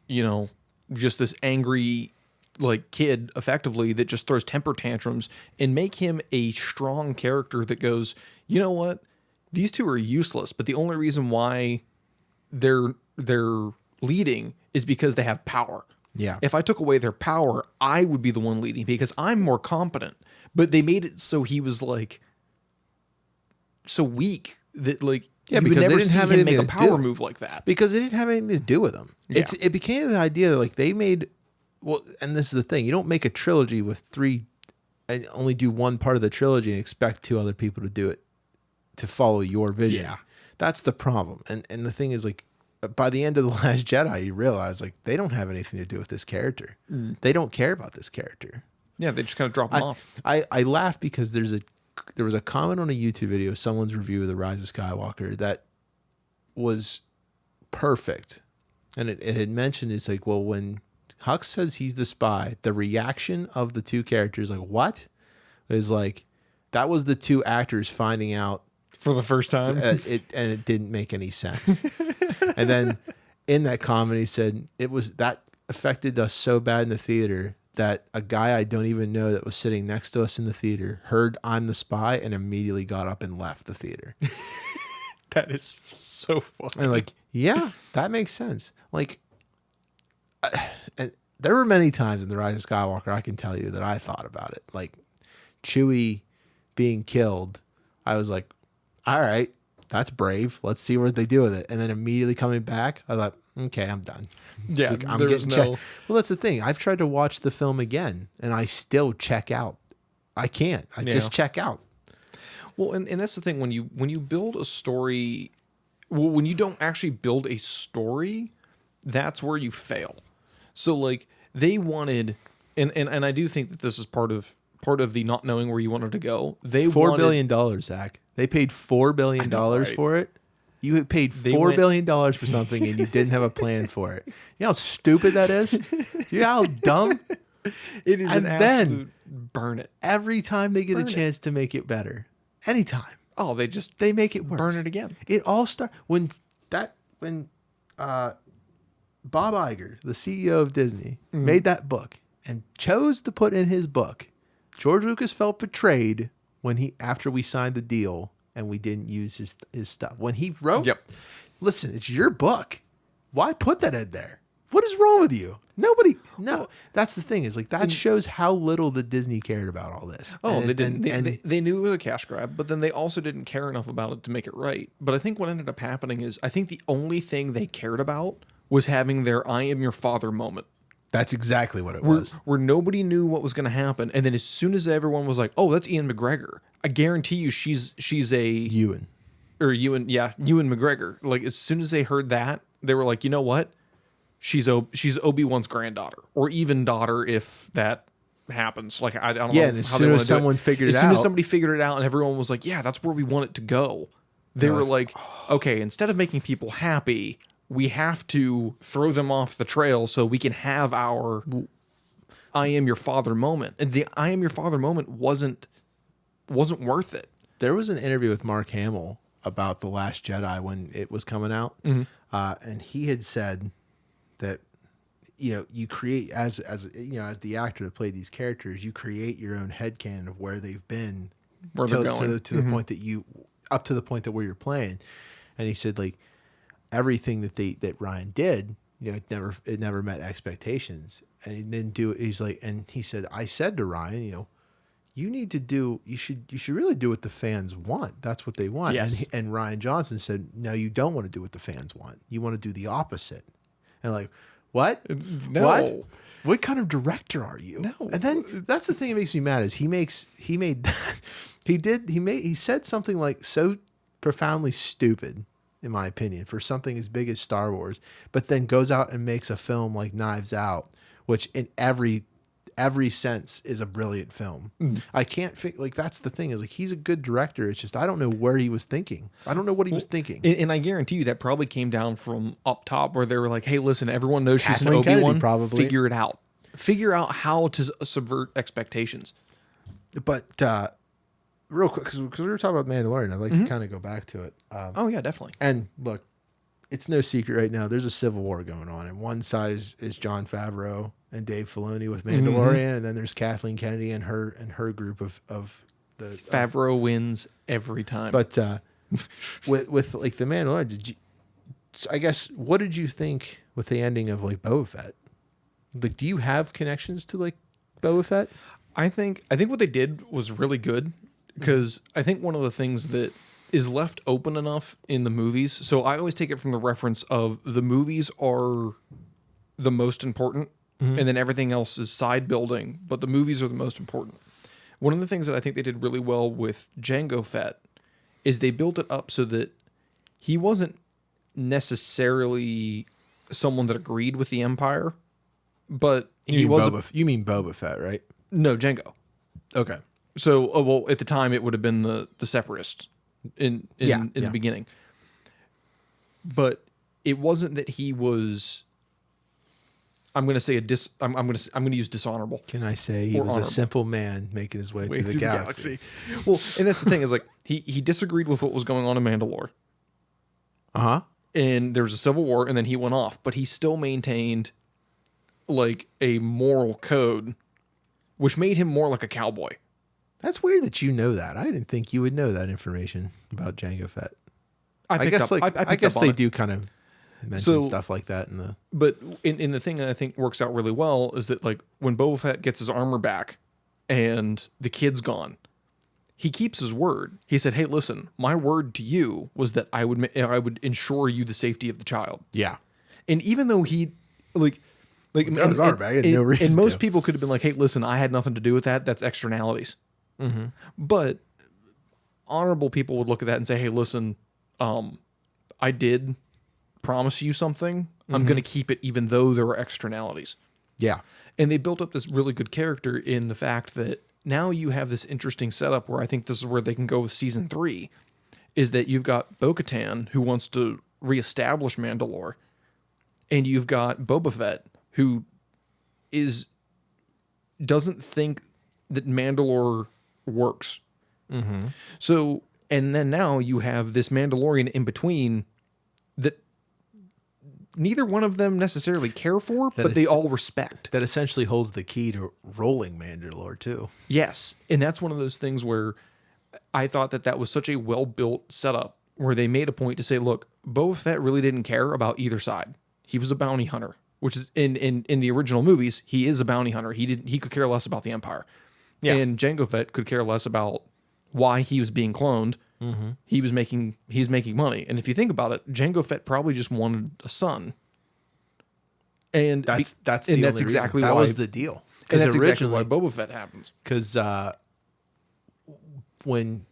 Speaker 2: just this angry like kid effectively that just throws temper tantrums, and make him a strong character that goes, you know what? These two are useless, but the only reason why they're leading is because they have power.
Speaker 1: Yeah.
Speaker 2: If I took away their power, I would be the one leading because I'm more competent. But they made it so he was like so weak that like
Speaker 1: Yeah,
Speaker 2: you would
Speaker 1: because they
Speaker 2: never
Speaker 1: didn't
Speaker 2: see
Speaker 1: have
Speaker 2: him make
Speaker 1: anything
Speaker 2: a
Speaker 1: to do.
Speaker 2: power move like that.
Speaker 1: Because it didn't have anything to do with them.
Speaker 2: Yeah.
Speaker 1: It became the idea that, like, they made, well, and this is the thing, you don't make a trilogy with three and only do one part of the trilogy and expect two other people to do it to follow your vision.
Speaker 2: Yeah.
Speaker 1: That's the problem. And the thing is, like, by the end of The Last Jedi, you realize, like, they don't have anything to do with this character. They don't care about this character.
Speaker 2: Yeah, they just kind of drop him off.
Speaker 1: I laugh because there was a comment on a YouTube video, someone's review of The Rise of Skywalker, that was perfect. And it had mentioned, it's like, well, when Hux says he's the spy, the reaction of the two characters, like, what? Is like, that was the two actors finding out
Speaker 2: For the first time.
Speaker 1: and it didn't make any sense. And then in that comment, he said, that affected us so bad in the theater that a guy I don't even know that was sitting next to us in the theater heard I'm the spy and immediately got up and left the theater.
Speaker 2: That is so funny.
Speaker 1: And like, yeah, that makes sense. Like, and there were many times in The Rise of Skywalker, I can tell you, that I thought about it. Like, Chewie being killed, I was like, all right, that's brave. Let's see what they do with it. And then immediately coming back, I thought, okay, I'm done.
Speaker 2: Yeah,
Speaker 1: Like, I'm
Speaker 2: there was
Speaker 1: getting
Speaker 2: no.
Speaker 1: Well, that's the thing. I've tried to watch the film again, and I still check out. I can't. I just check out.
Speaker 2: Well, and that's the thing when you build a story, well, when you don't actually build a story, that's where you fail. So like they wanted, and I do think that this is part of the not knowing where you wanted to go. They
Speaker 1: $4
Speaker 2: wanted,
Speaker 1: billion, Zach. They paid $4 billion
Speaker 2: right?
Speaker 1: for it. You had paid
Speaker 2: They
Speaker 1: $4
Speaker 2: went-
Speaker 1: billion for something and you didn't have a plan for it. You know how stupid that is? You know how dumb?
Speaker 2: It is
Speaker 1: And
Speaker 2: an
Speaker 1: then-
Speaker 2: absolute burn it.
Speaker 1: Every time they get
Speaker 2: Burn
Speaker 1: a
Speaker 2: it.
Speaker 1: chance to make it better, anytime,
Speaker 2: Oh, they just
Speaker 1: they make it worse.
Speaker 2: burn it again.
Speaker 1: It all started when Bob Iger, the CEO of Disney, made that book and chose to put in his book, George Lucas felt betrayed after we signed the deal and we didn't use his stuff. When he wrote,
Speaker 2: Yep.
Speaker 1: listen, it's your book. Why put that in there? What is wrong with you? Nobody. No, that's the thing is like that shows how little the Disney cared about all this.
Speaker 2: Oh,
Speaker 1: And-
Speaker 2: they didn't.
Speaker 1: and-
Speaker 2: They knew it was a cash grab, but then they also didn't care enough about it to make it right. But I think what ended up happening is I think the only thing they cared about was having their "I am your father" moment.
Speaker 1: That's exactly what it
Speaker 2: Where,
Speaker 1: was.
Speaker 2: where nobody knew what was going to happen, and then as soon as everyone was like, "Oh, that's Ian McGregor," I guarantee you, she's a
Speaker 1: Ewan.
Speaker 2: Ewan McGregor. Like as soon as they heard that, they were like, "You know what? She's Obi-Wan's granddaughter, or even daughter, if that happens." Like I don't know.
Speaker 1: And as
Speaker 2: how
Speaker 1: soon
Speaker 2: they
Speaker 1: as
Speaker 2: wanna do it.
Speaker 1: someone figured it
Speaker 2: as soon as
Speaker 1: out-
Speaker 2: somebody figured it out, and everyone was like, "Yeah, that's where we want it to go," they were like, "Okay, instead of making people happy, we have to throw them off the trail so we can have our I am your father moment." And the I am your father moment wasn't worth it.
Speaker 1: There was an interview with Mark Hamill about The Last Jedi when it was coming out, and he had said that you create as the actor that played these characters, you create your own headcanon of where they've been,
Speaker 2: Where they're going.
Speaker 1: to the point that you up to the point that where you're playing, and he said like everything that Ryan did, it never met expectations, and he didn't do it. He's like, and he said, I said to Ryan, you should really do what the fans want. That's what they want.
Speaker 2: Yes.
Speaker 1: And Ryan Johnson said, no, you don't want to do what the fans want. You want to do the opposite. And like, what?
Speaker 2: No.
Speaker 1: What kind of director are you?
Speaker 2: No.
Speaker 1: And then that's the thing that makes me mad is he said something like so profoundly stupid, in my opinion, for something as big as Star Wars, but then goes out and makes a film like Knives Out, which in every sense is a brilliant film. I can't like that's the thing is like he's a good director. It's just I don't know where he was thinking. I don't know what he was thinking.
Speaker 2: And I guarantee you that probably came down from up top where they were like, "Hey, listen, everyone knows she's an
Speaker 1: Kathleen Kennedy,
Speaker 2: Obi-Wan.
Speaker 1: probably.
Speaker 2: Figure it out. Figure out how to subvert expectations."
Speaker 1: But real quick, because we were talking about Mandalorian, I'd like to kind of go back to it.
Speaker 2: Oh yeah, definitely.
Speaker 1: And look, it's no secret right now. There's a civil war going on, and one side is Jon Favreau and Dave Filoni with Mandalorian, and then there's Kathleen Kennedy and her group of the
Speaker 2: Favreau wins every time.
Speaker 1: But with like the Mandalorian, I guess what did you think with the ending of like Boba Fett? Like, do you have connections to like Boba Fett?
Speaker 2: I think what they did was really good because I think one of the things that is left open enough in the movies. So I always take it from the reference of the movies are the most important, and then everything else is side building, but the movies are the most important. One of the things that I think they did really well with Jango Fett is they built it up so that he wasn't necessarily someone that agreed with the Empire, but he was
Speaker 1: You mean Boba Fett, right?
Speaker 2: no Jango.
Speaker 1: Okay.
Speaker 2: So, well, at the time, it would have been the Separatists in the beginning. But it wasn't that he was. I'm going to say I'm going to use dishonorable.
Speaker 1: Can I say he
Speaker 2: Or
Speaker 1: was
Speaker 2: honorable.
Speaker 1: a simple man making his way through the galaxy?
Speaker 2: Well, and that's the thing is like he disagreed with what was going on in Mandalore, and there was a civil war, and then he went off, but he still maintained like a moral code, which made him more like a cowboy.
Speaker 1: That's weird that you know that. I didn't think you would know that information about Jango Fett.
Speaker 2: I
Speaker 1: guess they do kind of mention
Speaker 2: So-
Speaker 1: stuff like that in the.
Speaker 2: But in the thing that I think works out really well is that like when Boba Fett gets his armor back and the kid's gone, he keeps his word. He said, "Hey, listen, my word to you was that I would ensure you the safety of the child."
Speaker 1: Yeah.
Speaker 2: And even though he like
Speaker 1: got his armor back, he had no reason
Speaker 2: and most
Speaker 1: to.
Speaker 2: people could have been like, "Hey, listen, I had nothing to do with that. That's externalities." But honorable people would look at that and say, "Hey, listen, I did promise you something. I'm going to keep it even though there were externalities."
Speaker 1: Yeah.
Speaker 2: And they built up this really good character in the fact that now you have this interesting setup where I think this is where they can go with season 3, is that you've got Bo-Katan who wants to reestablish Mandalore, and you've got Boba Fett who doesn't think that Mandalore works. So, and then now you have this Mandalorian in between that neither one of them necessarily care for, but they all respect.
Speaker 1: That essentially holds the key to rolling Mandalore too.
Speaker 2: Yes. And that's one of those things where I thought that was such a well-built setup where they made a point to say, look, Boba Fett really didn't care about either side. He was a bounty hunter. which is in the original movies, he is a bounty hunter. He could care less about the Empire.
Speaker 1: Yeah.
Speaker 2: And Jango Fett could care less about why he was being cloned.
Speaker 1: Mm-hmm.
Speaker 2: He's making money. And if you think about it, Jango Fett probably just wanted a son. And
Speaker 1: That's
Speaker 2: exactly
Speaker 1: reason.
Speaker 2: why
Speaker 1: That was the deal.
Speaker 2: And that's exactly
Speaker 1: originally,
Speaker 2: why Boba Fett happens.
Speaker 1: Because when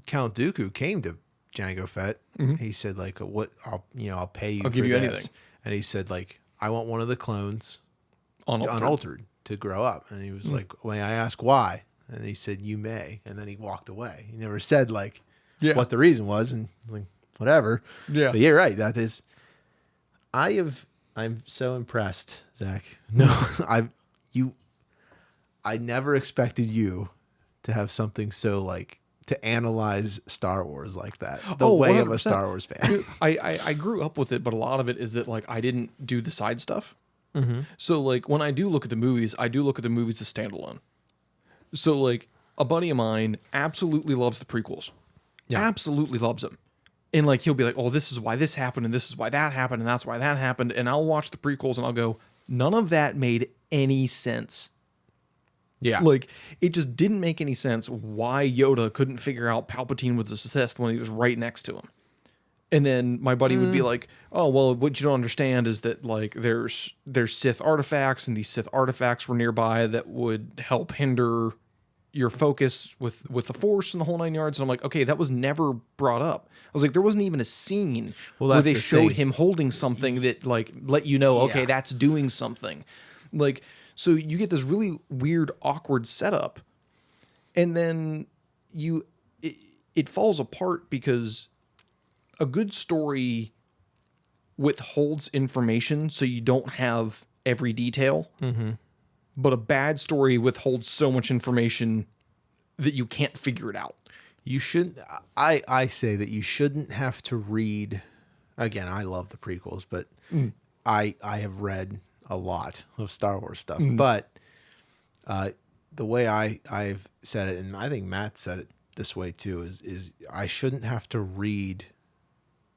Speaker 1: Count Dooku came to Jango Fett, he said like, "What? I'll pay you.
Speaker 2: I'll give
Speaker 1: for
Speaker 2: you
Speaker 1: this."
Speaker 2: anything.
Speaker 1: And he said like, "I want one of the clones
Speaker 2: Unaltered.
Speaker 1: unaltered to grow up." And he was like, "When I asked why," and he said, "You may." And then he walked away. He never said like what the reason was, and like whatever.
Speaker 2: Yeah.
Speaker 1: But you're right. That is, I'm so impressed, Zach. No, I never expected you to have something so like to analyze Star Wars like that. The way of a
Speaker 2: 100%.
Speaker 1: Star Wars fan.
Speaker 2: Dude, I grew up with it, but a lot of it is that like I didn't do the side stuff. So like when I do look at the movies, I do look at the movies as standalone. So like a buddy of mine absolutely loves the prequels.
Speaker 1: Yeah.
Speaker 2: Absolutely loves them. And like he'll be like, "Oh, this is why this happened, and this is why that happened, and that's why that happened." And I'll watch the prequels and I'll go, "None of that made any sense."
Speaker 1: Yeah.
Speaker 2: Like, it just didn't make any sense why Yoda couldn't figure out Palpatine was a Sith when he was right next to him. And then my buddy would be like, "Oh, well, what you don't understand is that, like, there's Sith artifacts, and these Sith artifacts were nearby that would help hinder your focus with the Force and the whole 9 yards." And I'm like, okay, that was never brought up. I was like, there wasn't even a scene where they showed him holding something that, like, let you know, okay, that's doing something. Like... So you get this really weird, awkward setup, and then it falls apart because a good story withholds information so you don't have every detail, but a bad story withholds so much information that you can't figure it out.
Speaker 1: You shouldn't. I say that you shouldn't have to read. Again, I love the prequels, but I have read a lot of Star Wars stuff, but the way I've said it, and I think Matt said it this way too, is I shouldn't have to read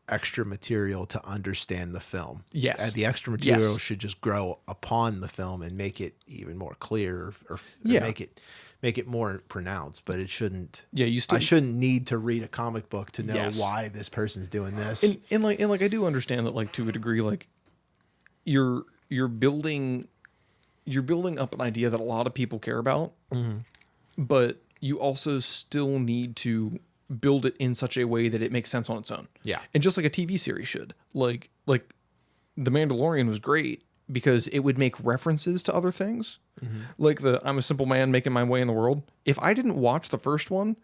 Speaker 1: extra material to understand the film.
Speaker 2: Yes.
Speaker 1: And the extra material should just grow upon the film and make it even more clear, or make it more pronounced. But it shouldn't. Yeah, I shouldn't need to read a comic book to know why this person's doing this.
Speaker 2: And like I do understand that, like, to a degree, like you're building up an idea that a lot of people care about, but you also still need to build it in such a way that it makes sense on its own.
Speaker 1: Yeah.
Speaker 2: And just like a TV series should. Like The Mandalorian was great because it would make references to other things. Like I'm a simple man making my way in the world. If I didn't watch the first one,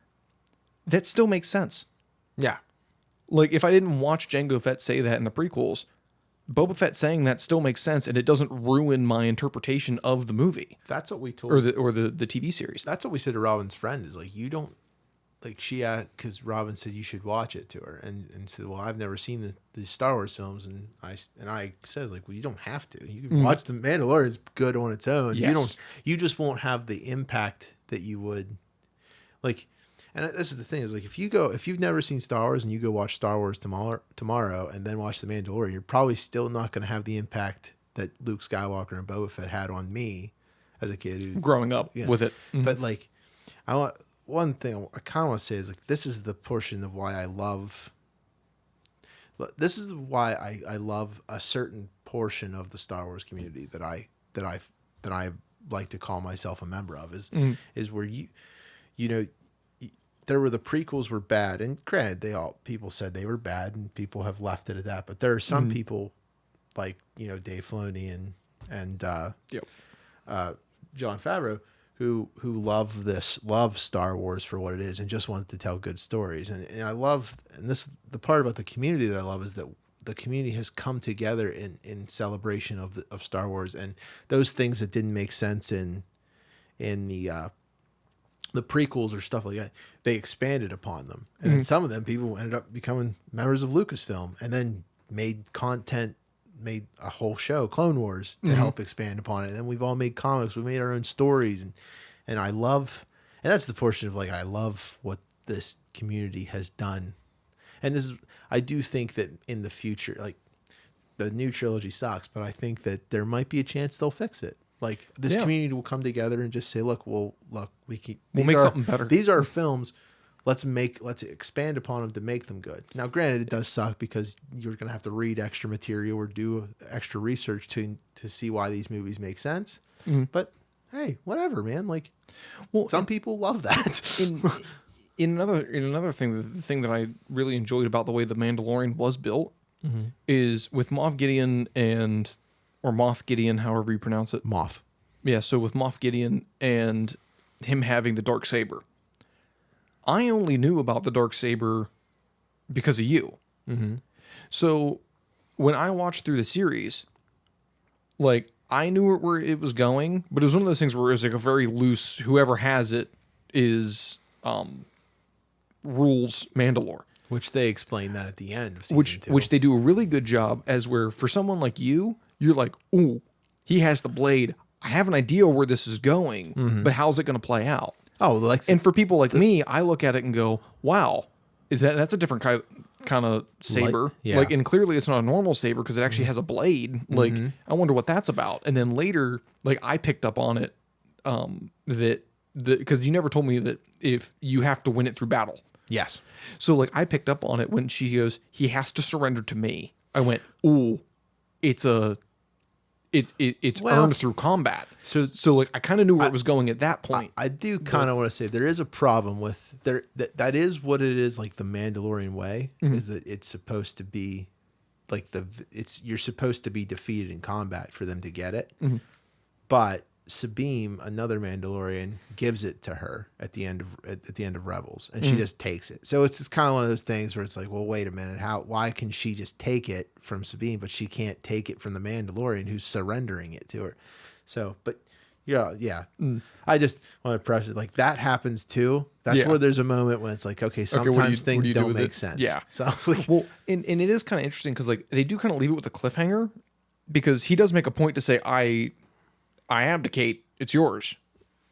Speaker 2: that still makes sense.
Speaker 1: Yeah.
Speaker 2: Like if I didn't watch Jango Fett say that in the prequels, Boba Fett saying that still makes sense, and it doesn't ruin my interpretation of the movie.
Speaker 1: That's what we told,
Speaker 2: or the TV series.
Speaker 1: That's what we said to Robin's friend, is like, you don't, like, because Robin said you should watch it to her, and said, well, I've never seen the Star Wars films, and I said, like, well, you don't have to. You can watch The Mandalorian; it's good on its own.
Speaker 2: Yes.
Speaker 1: You just won't have the impact that you would, like. And this is the thing, is like, if you've never seen Star Wars and you go watch Star Wars tomorrow and then watch The Mandalorian, you're probably still not going to have the impact that Luke Skywalker and Boba Fett had on me as a kid who
Speaker 2: growing up with it.
Speaker 1: But like, one thing I kind of want to say is, like, this is the portion of why I love. This is why I love a certain portion of the Star Wars community that I like to call myself a member of, is where you know. There were the prequels were bad, and granted, people said they were bad, and people have left it at that. But there are some people, like, Dave Filoni and Jon Favreau, who love Star Wars for what it is, and just wanted to tell good stories. And I love, and the part about the community that I love is that the community has come together in celebration of Star Wars, and those things that didn't make sense in the prequels or stuff like that, they expanded upon them. And then some of them, people ended up becoming members of Lucasfilm, and then made a whole show, Clone Wars, to help expand upon it. And then we've all made comics, we've made our own stories. And I love, and that's the portion of, like, I love what this community has done. And I do think that in the future, like, the new trilogy sucks, but I think that there might be a chance they'll fix it. Like this community will come together and just say, look, we'll
Speaker 2: make something better.
Speaker 1: These are films. Let's expand upon them to make them good. Now, granted, it does suck because you're going to have to read extra material or do extra research to see why these movies make sense.
Speaker 2: Mm-hmm.
Speaker 1: But hey, whatever, man. Like, some people love that.
Speaker 2: In another thing, the thing that I really enjoyed about the way the Mandalorian was built is with Moff Gideon or Moff Gideon, however you pronounce it.
Speaker 1: Moff.
Speaker 2: Yeah, so with Moff Gideon and him having the Darksaber. I only knew about the Darksaber because of you.
Speaker 1: Mm-hmm.
Speaker 2: So when I watched through the series, like, I knew where it was going, but it was one of those things where it was like a very loose, whoever has it is rules Mandalore.
Speaker 1: Which they explain that at the end of season 2.
Speaker 2: Which they do a really good job, as where for someone like you, you're like, ooh, he has the blade. I have an idea where this is going, but how's it going to play out?
Speaker 1: Oh, like,
Speaker 2: and for people like me, I look at it and go, wow, that's a different kind of saber. Like, and clearly it's not a normal saber because it actually has a blade. Like, I wonder what that's about. And then later, like, I picked up on it because you never told me that if you have to win it through battle.
Speaker 1: yes.
Speaker 2: So, like, I picked up on it when she goes, he has to surrender to me. I went, ooh, it's earned through combat. So like, I kind of knew where it was going at that point.
Speaker 1: I do kind of want to say there is a problem with that is what it is, like the Mandalorian way, is that it's supposed to be like you're supposed to be defeated in combat for them to get it. But Sabine, another Mandalorian, gives it to her at the end of Rebels, and she just takes it. So it's just kind of one of those things where it's like, well, wait a minute, why can she just take it from Sabine, but she can't take it from the Mandalorian who's surrendering it to her? So, but yeah. I just want to press it, like, that happens too. That's where there's a moment when it's like, okay, sometimes things don't make sense.
Speaker 2: Yeah.
Speaker 1: So, like,
Speaker 2: well, and it is kind of interesting because, like, they do kind of leave it with a cliffhanger, because he does make a point to say, I abdicate, it's yours.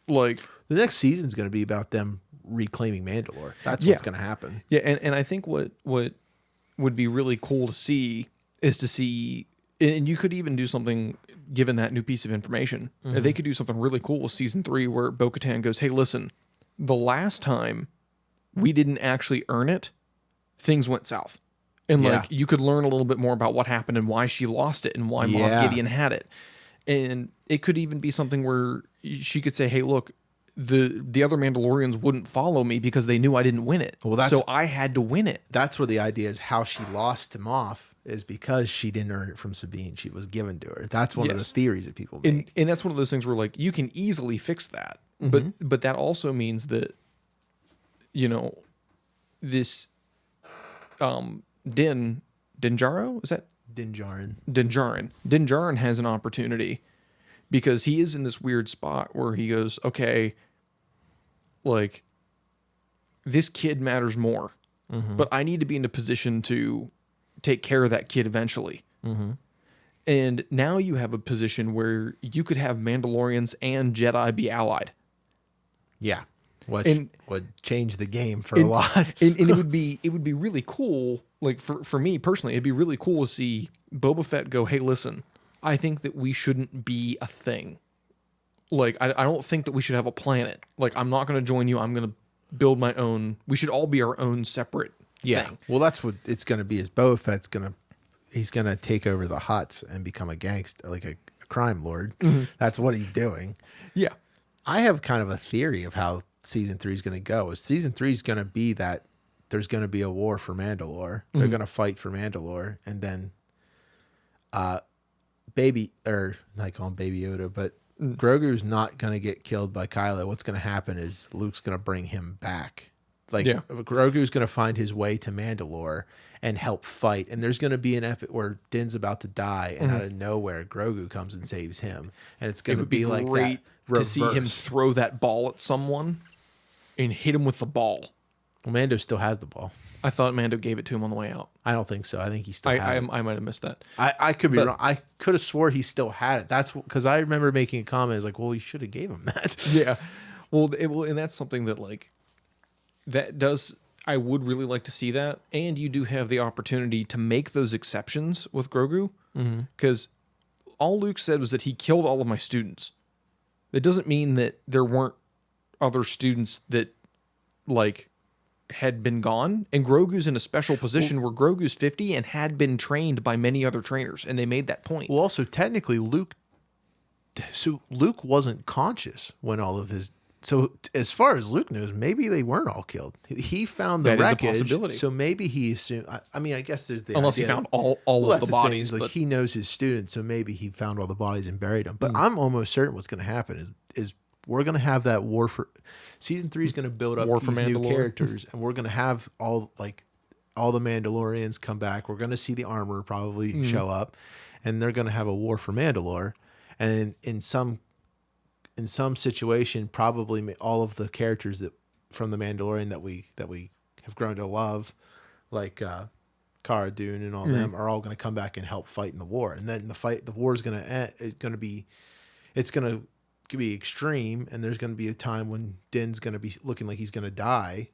Speaker 2: Like,
Speaker 1: the next season's going to be about them reclaiming Mandalore. That's what's going to happen.
Speaker 2: Yeah, and I think what would be really cool to see is to see, and you could even do something, given that new piece of information, they could do something really cool with season 3 where Bo-Katan goes, hey, listen, the last time we didn't actually earn it, things went south. And like, you could learn a little bit more about what happened and why she lost it and why Moff Gideon had it. And it could even be something where she could say, hey, look, the other Mandalorians wouldn't follow me because they knew I didn't win it. Well, so I had to win it.
Speaker 1: That's where the idea is how she lost to Moff is because she didn't earn it from Sabine. She was given to her. That's one of the theories that people make.
Speaker 2: And that's one of those things where, like, you can easily fix that. But that also means that, you know, this Dinjaro, is that?
Speaker 1: Dinjarin.
Speaker 2: Dinjarin has an opportunity because he is in this weird spot where he goes, okay, like, this kid matters more, but I need to be in a position to take care of that kid eventually. And now you have a position where you could have Mandalorians and Jedi be allied.
Speaker 1: Yeah. Which would change the game for a lot.
Speaker 2: and it would be really cool. Like, for me personally, it'd be really cool to see Boba Fett go, hey, listen, I think that we shouldn't be a thing. Like, I don't think that we should have a planet. Like, I'm not going to join you. I'm going to build my own. We should all be our own separate thing.
Speaker 1: Well, that's what it's going to be, is Boba Fett's he's going to take over the Hutts and become a gangster, like a crime lord. That's what he's doing.
Speaker 2: Yeah.
Speaker 1: I have kind of a theory of how season 3 is going to go. Is season 3 is going to be that there's going to be a war for Mandalore. They're going to fight for Mandalore, and then I call him Baby Yoda, but Grogu's not going to get killed by Kylo. What's going to happen is Luke's going to bring him back. Like, Grogu's going to find his way to Mandalore and help fight. And there's going to be an epic where Din's about to die, and out of nowhere, Grogu comes and saves him. And it's going to be like
Speaker 2: great
Speaker 1: that
Speaker 2: to see him throw that ball at someone and hit him with the ball.
Speaker 1: Well, Mando still has the ball.
Speaker 2: I thought Mando gave it to him on the way out.
Speaker 1: I don't think so. I think he still had it.
Speaker 2: I might have missed that.
Speaker 1: I could be wrong. I could have swore he still had it. That's because I remember making a comment. It's like, well, you should have gave him that.
Speaker 2: Yeah. Well, and that's something that, like, that does, I would really like to see that. And you do have the opportunity to make those exceptions with Grogu. Because all Luke said was that he killed all of my students. It doesn't mean that there weren't other students that, like, had been gone. And Grogu's in a special position where Grogu's 50 and had been trained by many other trainers. And they made that point.
Speaker 1: Well, also, technically, Luke wasn't conscious when all of his... So as far as Luke knows, maybe they weren't all killed. He found the
Speaker 2: That is a
Speaker 1: wreckage,
Speaker 2: possibility.
Speaker 1: so maybe he assumed... I mean, I guess there's the
Speaker 2: Unless he
Speaker 1: idea
Speaker 2: found
Speaker 1: that-
Speaker 2: all
Speaker 1: Well,
Speaker 2: of
Speaker 1: that's
Speaker 2: the
Speaker 1: thing,
Speaker 2: bodies.
Speaker 1: is, like,
Speaker 2: But
Speaker 1: he knows his students, so maybe he found all the bodies and buried them. But I'm almost certain what's going to happen is we're going to have that war for... Season 3 is going to build up
Speaker 2: War for
Speaker 1: these new
Speaker 2: Mandalore.
Speaker 1: characters, and we're going to have all the Mandalorians come back. We're going to see the armor probably show up, and they're going to have a war for Mandalore. And in some situation, probably all of the characters that from the Mandalorian that we have grown to love, like Cara Dune and all them, are all going to come back and help fight in the war. And then the war is going to end. It's going to be extreme, and there's going to be a time when Din's going to be looking like he's going to die,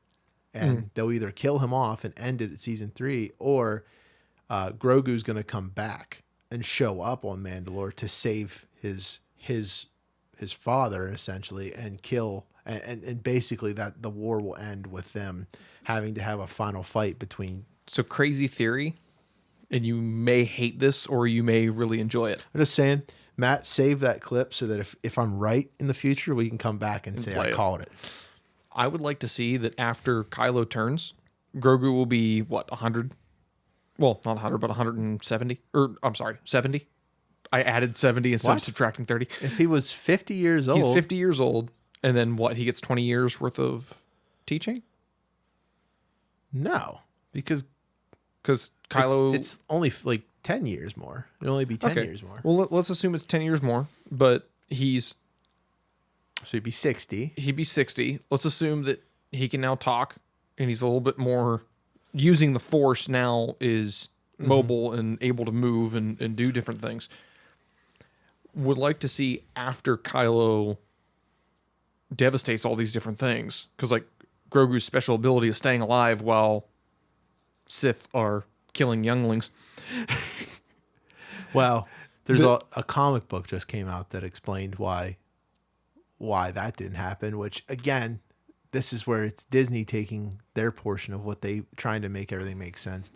Speaker 1: and they'll either kill him off and end it at season 3, or Grogu's going to come back and show up on Mandalore to save his father, essentially, and kill and basically that the war will end with them having to have a final fight between...
Speaker 2: so crazy theory, and you may hate this or you may really enjoy it.
Speaker 1: I'm just saying, Matt, save that clip so that if I'm right in the future, we can come back and say
Speaker 2: play
Speaker 1: I
Speaker 2: it.
Speaker 1: called it.
Speaker 2: I would like to see that after Kylo turns, Grogu will be, 100? Well, not 100, but 170. Or, I'm sorry, 70. I added 70 instead of
Speaker 1: What?
Speaker 2: subtracting 30.
Speaker 1: If he was 50 years old...
Speaker 2: He's 50 years old, and then he gets 20 years worth of teaching?
Speaker 1: No, because
Speaker 2: Kylo...
Speaker 1: it's only like 10 years more. It'll only be 10 years more.
Speaker 2: Well, let's assume it's 10 years more, but
Speaker 1: So he'd be 60.
Speaker 2: he'd be 60. Let's assume that he can now talk, and he's a little bit more... Using the Force now is mobile and able to move and do different things. Would like to see after Kylo devastates all these different things, because like Grogu's special ability is staying alive while Sith are killing younglings.
Speaker 1: Well, there's a comic book just came out that explained why that didn't happen, which again, this is where it's Disney taking their portion of what they trying to make everything make sense.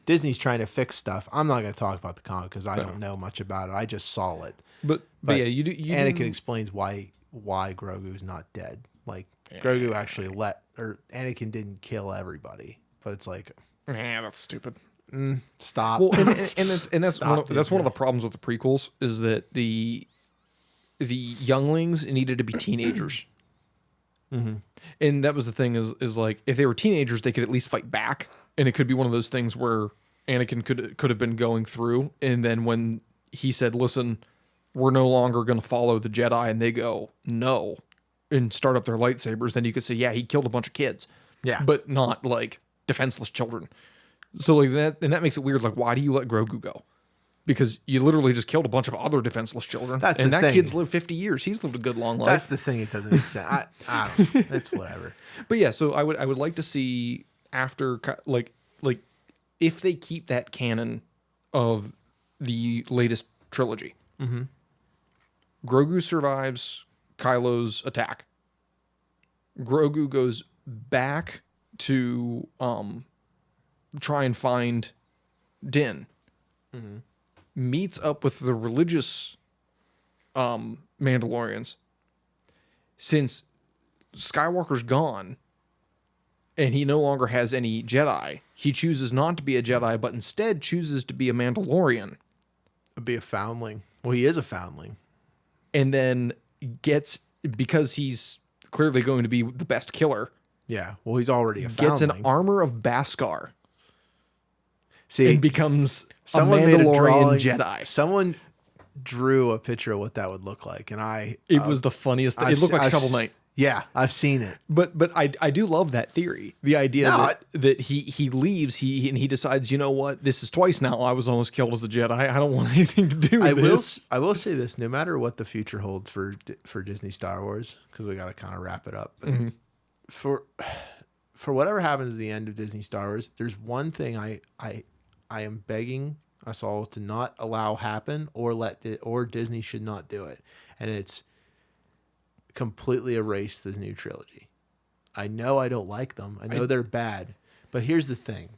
Speaker 1: Disney's trying to fix stuff. I'm not going to talk about the comic because I don't know much about it. I just saw it.
Speaker 2: But yeah, you do.
Speaker 1: Anakin explains why Grogu's not dead. Like Grogu actually Anakin didn't kill everybody, but it's like,
Speaker 2: that's stupid.
Speaker 1: stop.
Speaker 2: Well, and that's
Speaker 1: Stop,
Speaker 2: that's one of
Speaker 1: Disney.
Speaker 2: the problems with the prequels is that the younglings needed to be teenagers. And that was the thing is like, if they were teenagers, they could at least fight back. And it could be one of those things where Anakin could have been going through. And then when he said, listen, we're no longer going to follow the Jedi, and they go, no, and start up their lightsabers, then you could say, yeah, he killed a bunch of kids.
Speaker 1: Yeah.
Speaker 2: But not like defenseless children. So like that, and that makes it weird. Like, why do you let Grogu go? Because you literally just killed a bunch of other defenseless children.
Speaker 1: That's
Speaker 2: and
Speaker 1: the
Speaker 2: that
Speaker 1: thing.
Speaker 2: kid's lived 50 years. He's lived a good long life.
Speaker 1: That's the thing. It doesn't make sense. I don't know. It's whatever.
Speaker 2: But yeah, so I would like to see after like if they keep that canon of the latest trilogy. Grogu survives Kylo's attack. Grogu goes back to try and find Din. Meets up with the religious Mandalorians. Since Skywalker's gone and he no longer has any Jedi, he chooses not to be a Jedi, but instead chooses to be a Mandalorian.
Speaker 1: Be a foundling. Well, he is a foundling.
Speaker 2: And then because he's clearly going to be the best killer,
Speaker 1: Yeah. Well, he's already a foundling.
Speaker 2: gets an armor of Beskar
Speaker 1: See,
Speaker 2: and becomes a
Speaker 1: someone made a
Speaker 2: Mandalorian
Speaker 1: drawing.
Speaker 2: Jedi.
Speaker 1: Someone drew a picture of what that would look like, and
Speaker 2: It was the funniest thing. It looked like Shovel Knight.
Speaker 1: Yeah, I've seen it.
Speaker 2: But I do love that theory. The idea that he leaves, he decides, you know what, this is twice now. I was almost killed as a Jedi. I don't want anything to do with this.
Speaker 1: I will say this: no matter what the future holds for Disney Star Wars, because we got to kind of wrap it up. But for whatever happens at the end of Disney Star Wars, there's one thing I am begging. That's all to not allow happen, or or Disney should not do it. And it's completely erased the new trilogy. I know I don't like them. I know they're bad. But here's the thing.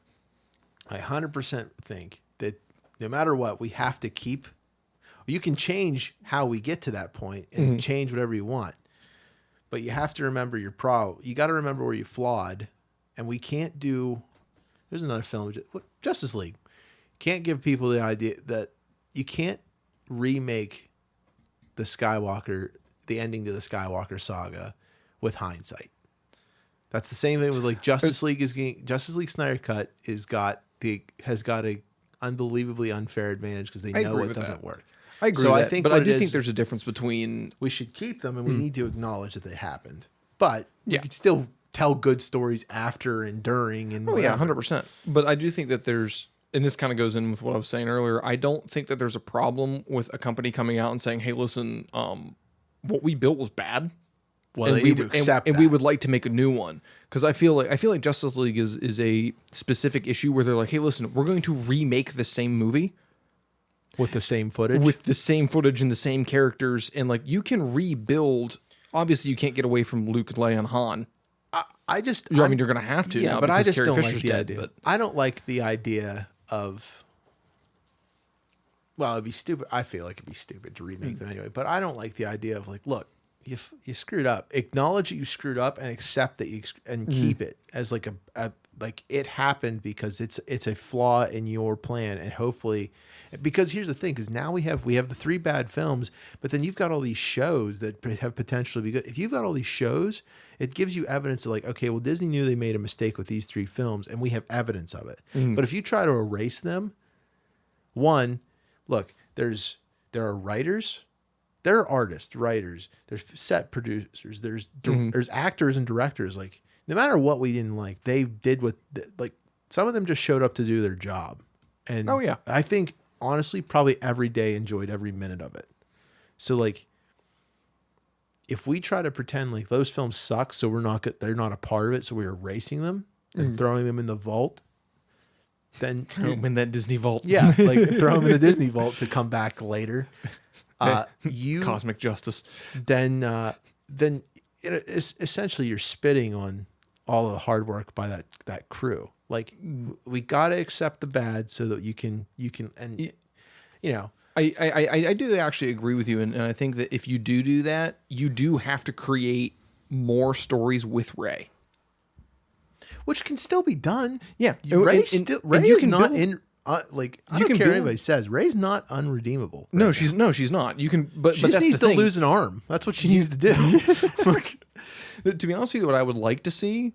Speaker 1: I 100% think that no matter what, we have to keep... You can change how we get to that point and change whatever you want. But you have to remember your problem. You got to remember where you flawed. And we can't do... There's another film, Justice League. Can't give people the idea that you can't remake the ending to the Skywalker saga with hindsight. That's the same thing with like Justice League Snyder Cut has got a unbelievably unfair advantage because they know it doesn't work.
Speaker 2: I agree with that, but I do think there's a difference between...
Speaker 1: We should keep them, and we need to acknowledge that they happened. But we could still tell good stories after and during. And
Speaker 2: 100%. But I do think that there's... And this kind of goes in with what I was saying earlier. I don't think that there's a problem with a company coming out and saying, hey, listen, what we built was bad.
Speaker 1: Well, they need to accept that.
Speaker 2: And we would like to make a new one. Because I feel like Justice League is a specific issue where they're like, hey, listen, we're going to remake the same movie.
Speaker 1: With the same footage?
Speaker 2: With the same footage and the same characters. And like, you can rebuild. Obviously, you can't get away from Luke, Leia, and Han.
Speaker 1: I mean,
Speaker 2: you're going to have to now,
Speaker 1: but I just
Speaker 2: Carrie
Speaker 1: don't
Speaker 2: Fisher's
Speaker 1: like the
Speaker 2: dead,
Speaker 1: idea.
Speaker 2: But...
Speaker 1: I don't like the idea of... Well, it'd be stupid. I feel like it'd be stupid to remake them anyway. But I don't like the idea of like, look, you screwed up. Acknowledge that you screwed up and accept that and keep it as like like it happened because it's a flaw in your plan, and hopefully, because here's the thing, because now we have the 3 bad films, but then you've got all these shows that have potential to be good. If you've got all these shows, it gives you evidence of like, okay, well, Disney knew they made a mistake with these 3 films, and we have evidence of it. But if you try to erase them, one, look, there are writers. There are artists, writers, there's set producers, there's actors and directors. Like, no matter what we didn't like, they did like some of them just showed up to do their job. And I think honestly, probably every day enjoyed every minute of it. So like, if we try to pretend like those films suck, so they're not a part of it, so we're erasing them and throwing them in the vault, then
Speaker 2: throw them in that Disney vault.
Speaker 1: Yeah, like throw them in the Disney vault to come back later.
Speaker 2: Cosmic justice.
Speaker 1: Then essentially you're spitting on all of the hard work by that crew. Like, we got to accept the bad so that you can and you know.
Speaker 2: I do actually agree with you, and I think that if you do that, you do have to create more stories with Rey,
Speaker 1: which can still be done.
Speaker 2: Yeah,
Speaker 1: Rey is not in. Like, I don't care what anybody says, Rey's not unredeemable.
Speaker 2: No, she's not. You can, but
Speaker 1: she just needs to lose an arm. That's what she needs to do.
Speaker 2: Like, to be honest with you, what I would like to see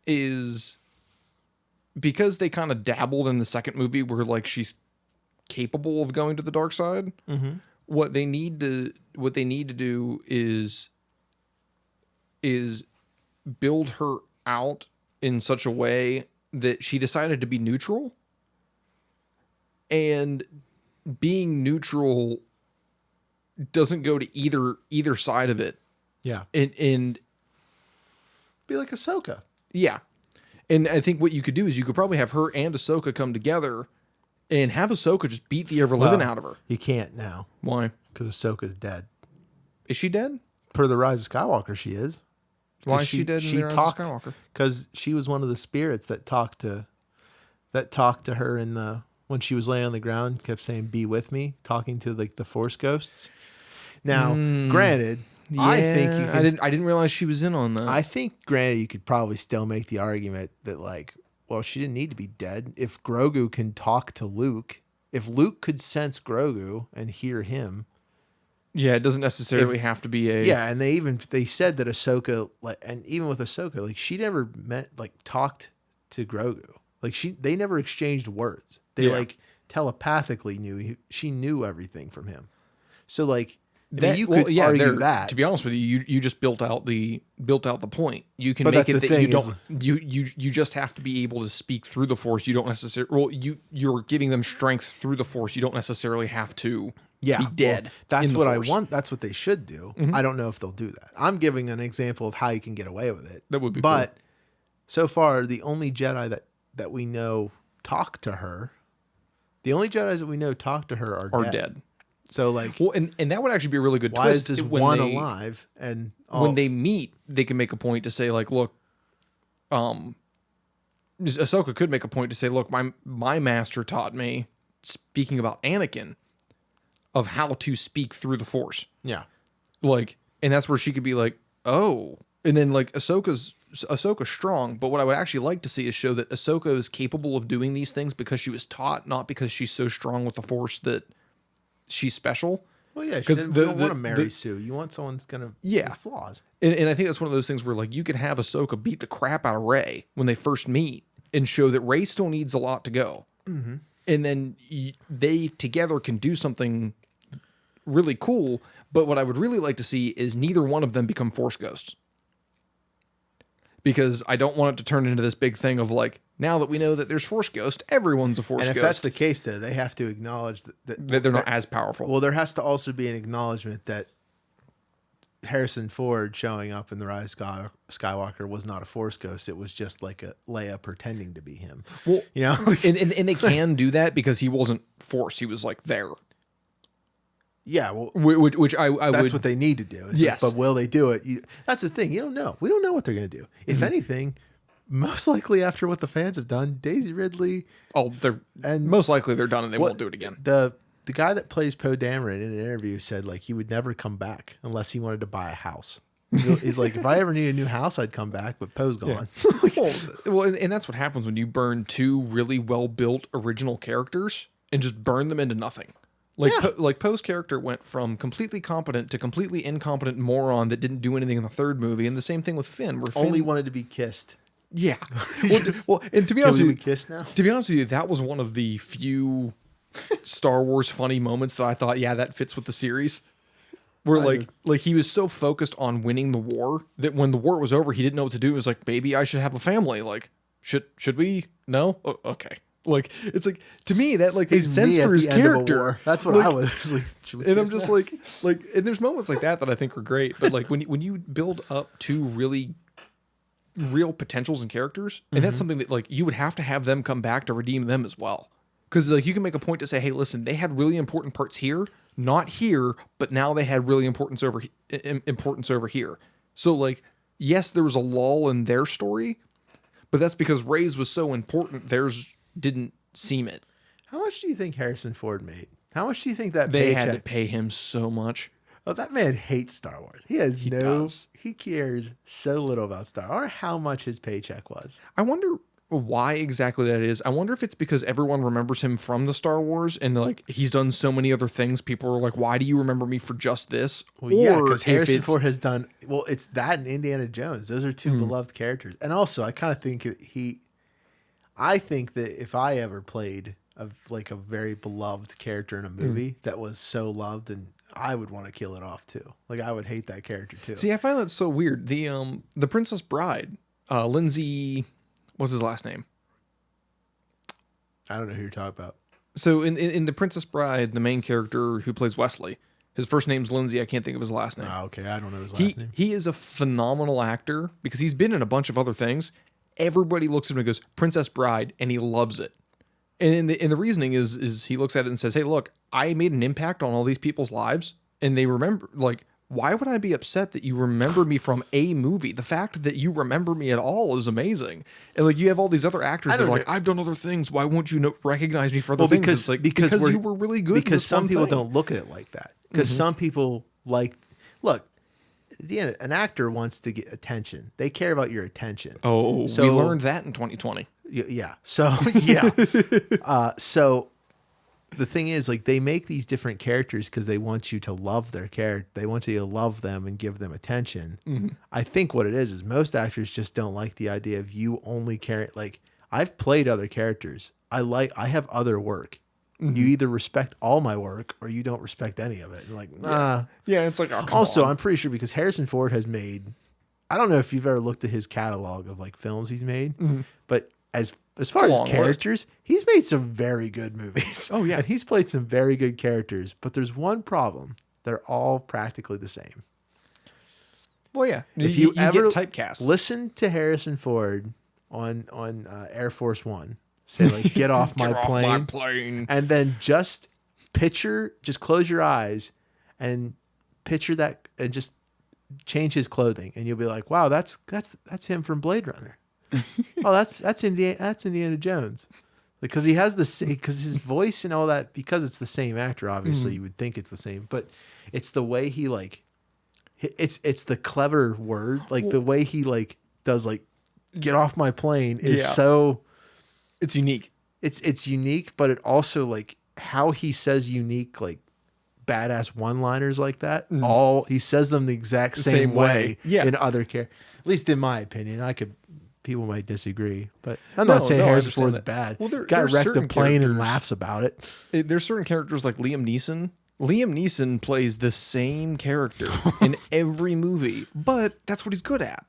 Speaker 2: is, because they kind of dabbled in the second movie where like she's capable of going to the dark side. What they need to do is build her out in such a way that she decided to be neutral. And being neutral doesn't go to either side of it.
Speaker 1: Yeah.
Speaker 2: And
Speaker 1: be like Ahsoka.
Speaker 2: Yeah. And I think what you could do is you could probably have her and Ahsoka come together and have Ahsoka just beat the ever-living out of her.
Speaker 1: You can't now.
Speaker 2: Why?
Speaker 1: Because Ahsoka's dead.
Speaker 2: Is she dead?
Speaker 1: Per the Rise of Skywalker, she is.
Speaker 2: Why is she dead in the Rise of Skywalker?
Speaker 1: Because she was one of the spirits that talked to her in the... When she was laying on the ground, kept saying, "Be with me," talking to like the Force ghosts. Now, granted, I think you can,
Speaker 2: I didn't realize she was in on that.
Speaker 1: I think, granted, you could probably still make the argument that like, well, she didn't need to be dead. If Grogu can talk to Luke, if Luke could sense Grogu and hear him,
Speaker 2: yeah, it doesn't necessarily have to be a...
Speaker 1: Yeah, and they said that Ahsoka, like, and even with Ahsoka, like, she never talked to Grogu. Like, they never exchanged words. They like telepathically knew she knew everything from him. So like, you could argue that.
Speaker 2: To be honest with you, you just built out the point. You can make it that you don't. You just have to be able to speak through the Force. You don't necessarily. Well, you're giving them strength through the Force. You don't necessarily have to be dead.
Speaker 1: Well, that's what I want. That's what they should do. I don't know if they'll do that. I'm giving an example of how you can get away with it.
Speaker 2: That would be.
Speaker 1: But so far, the only Jedi that we know talk to her The only Jedis that we know talk to her are dead. So like,
Speaker 2: well, and that would actually be a really good
Speaker 1: why
Speaker 2: twist.
Speaker 1: is this one alive? And
Speaker 2: when they meet, they can make a point to say like, look, Ahsoka could make a point to say, look, my master taught me, speaking about Anakin, of how to speak through the Force.
Speaker 1: Yeah.
Speaker 2: Like, and that's where she could be like, oh, and then like Ahsoka's strong, but what I would actually like to see is show that Ahsoka is capable of doing these things because she was taught, not because she's so strong with the Force that she's special.
Speaker 1: Well, yeah, because you don't want to marry Sue. You want someone that's gonna have flaws.
Speaker 2: And I think that's one of those things where like you could have Ahsoka beat the crap out of Rey when they first meet and show that Rey still needs a lot to go. Mm-hmm. And then they together can do something really cool. But what I would really like to see is neither one of them become Force ghosts. Because I don't want it to turn into this big thing of like, now that we know that there's Force ghost, everyone's a Force ghost.
Speaker 1: And if that's the case, though, they have to acknowledge
Speaker 2: that they're not as powerful.
Speaker 1: Well, there has to also be an acknowledgement that Harrison Ford showing up in The Rise of Skywalker was not a Force ghost. It was just like a Leia pretending to be him.
Speaker 2: Well,
Speaker 1: you know,
Speaker 2: and they can do that because he wasn't Force. He was like there.
Speaker 1: Yeah, well,
Speaker 2: which I
Speaker 1: that's what they need to do.
Speaker 2: Yes,
Speaker 1: but will they do it? That's the thing. You don't know. We don't know what they're going to do. If anything, most likely after what the fans have done, Daisy Ridley.
Speaker 2: Oh, most likely they're done and they won't do it again.
Speaker 1: The guy that plays Poe Dameron in an interview said like he would never come back unless he wanted to buy a house. He's like, if I ever need a new house, I'd come back, but Poe's gone.
Speaker 2: Yeah. well, and that's what happens when you burn two really well-built original characters and just burn them into nothing. Like Poe's character went from completely competent to completely incompetent moron that didn't do anything in the third movie, and the same thing with Finn, where
Speaker 1: only
Speaker 2: Finn
Speaker 1: wanted to be kissed.
Speaker 2: Yeah. Well, and to be honest with you,
Speaker 1: kissed now?
Speaker 2: To be honest with you, that was one of the few Star Wars funny moments that I thought, yeah, that fits with the series. Where like he was so focused on winning the war that when the war was over, he didn't know what to do. It was like, maybe I should have a family. Like, should we? No? Okay. Like, it's like, to me, that like made sense for his character.
Speaker 1: That's what I was like.
Speaker 2: And I'm just like, and there's moments like that I think are great. But like when you build up two really real potentials and characters, and that's something that like you would have to have them come back to redeem them as well. Because like you can make a point to say, hey, listen, they had really important parts here, not here, but now they had really importance over here. So like, yes, there was a lull in their story, but that's because Rey's was so important, theirs didn't seem it.
Speaker 1: How much do you think Harrison Ford made? How much do you think that
Speaker 2: they had to pay him so much?
Speaker 1: Oh, that man hates Star Wars. He cares so little about Star Wars. I wonder how much his paycheck was.
Speaker 2: I wonder why exactly that is. I wonder if it's because everyone remembers him from the Star Wars and like he's done so many other things. People are like, why do you remember me for just this?
Speaker 1: Well, yeah, because Harrison Ford has done, well, it's that and Indiana Jones. Those are two beloved characters. And also, I kind of think I think that if I ever played a very beloved character in a movie that was so loved, and I would want to kill it off too. Like I would hate that character too.
Speaker 2: See, I find that so weird. The Princess Bride, Lindsay, what's his last name?
Speaker 1: I don't know who you're talking about.
Speaker 2: So in the Princess Bride, the main character who plays Wesley, his first name's Lindsay. I can't think of his last name.
Speaker 1: Oh, okay. I don't know his last name.
Speaker 2: He is a phenomenal actor because he's been in a bunch of other things. Everybody looks at him and goes, Princess Bride, and he loves it. And the reasoning is he looks at it and says, hey, look, I made an impact on all these people's lives, and they remember, like, why would I be upset that you remember me from a movie? The fact that you remember me at all is amazing. And like you have all these other actors that are like, I've done other things. Why won't you recognize me for other things?
Speaker 1: Because,
Speaker 2: like, because you were really good.
Speaker 1: Because some people don't look at it like that. Because some people look, at the end, an actor wants to get attention. They care about your attention.
Speaker 2: Oh, so we learned that in 2020.
Speaker 1: Yeah. So, yeah. So the thing is, like, they make these different characters because they want you to love their character. They want you to love them and give them attention. I think what it is most actors just don't like the idea of you only caring. Like, I've played other characters. I have other work. You either respect all my work or you don't respect any of it. And like, nah.
Speaker 2: Yeah, it's like, oh, come
Speaker 1: also,
Speaker 2: on.
Speaker 1: I'm pretty sure because Harrison Ford has made, I don't know if you've ever looked at his catalog of like films he's made, but as far as characters, he's made some very good movies.
Speaker 2: Oh, yeah.
Speaker 1: And he's played some very good characters, but there's one problem. They're all practically the same.
Speaker 2: Well, yeah.
Speaker 1: If you ever
Speaker 2: get typecast.
Speaker 1: Listen to Harrison Ford on Air Force One say like, "Get off my
Speaker 2: Get off
Speaker 1: plane,"
Speaker 2: my plane.
Speaker 1: and then just close your eyes and picture that, and just change his clothing, and you'll be like, "Wow, that's him from Blade Runner." Oh, that's Indiana Jones, because he has because his voice and all that, because it's the same actor. Obviously, you would think it's the same, but it's the way he like, it's the clever word, like the way he like does like, "Get off my plane" is so.
Speaker 2: It's unique.
Speaker 1: It's unique, but it also like how he says unique like badass one-liners like that. He says them the exact same way.
Speaker 2: Yeah.
Speaker 1: In other at least in my opinion. People might disagree, but I'm not saying Harrison Ford's bad.
Speaker 2: Well,
Speaker 1: guy wrecked a plane and laughs about it.
Speaker 2: There's certain characters like Liam Neeson. Liam Neeson plays the same character in every movie, but that's what he's good at.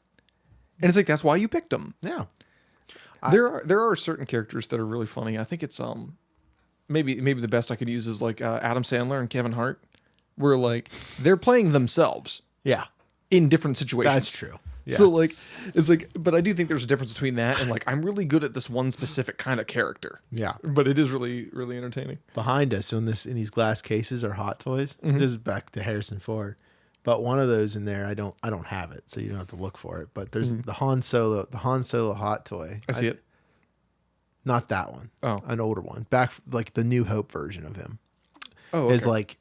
Speaker 2: And it's like, that's why you picked him.
Speaker 1: Yeah.
Speaker 2: There are certain characters that are really funny. I think it's maybe the best I could use is like Adam Sandler and Kevin Hart, where like they're playing themselves
Speaker 1: Yeah.
Speaker 2: in different situations.
Speaker 1: That's true. Yeah.
Speaker 2: So like it's like, but I do think there's a difference between that and like I'm really good at this one specific kind of character.
Speaker 1: Yeah.
Speaker 2: But it is really really entertaining.
Speaker 1: Behind us in these glass cases are Hot Toys. This is back to Harrison Ford. But one of those in there, I don't have it, so you don't have to look for it. But there's the Han Solo Hot Toy.
Speaker 2: I see it.
Speaker 1: Not that one.
Speaker 2: Oh.
Speaker 1: An older one. Back like the New Hope version of him.
Speaker 2: Oh, okay.
Speaker 1: Is like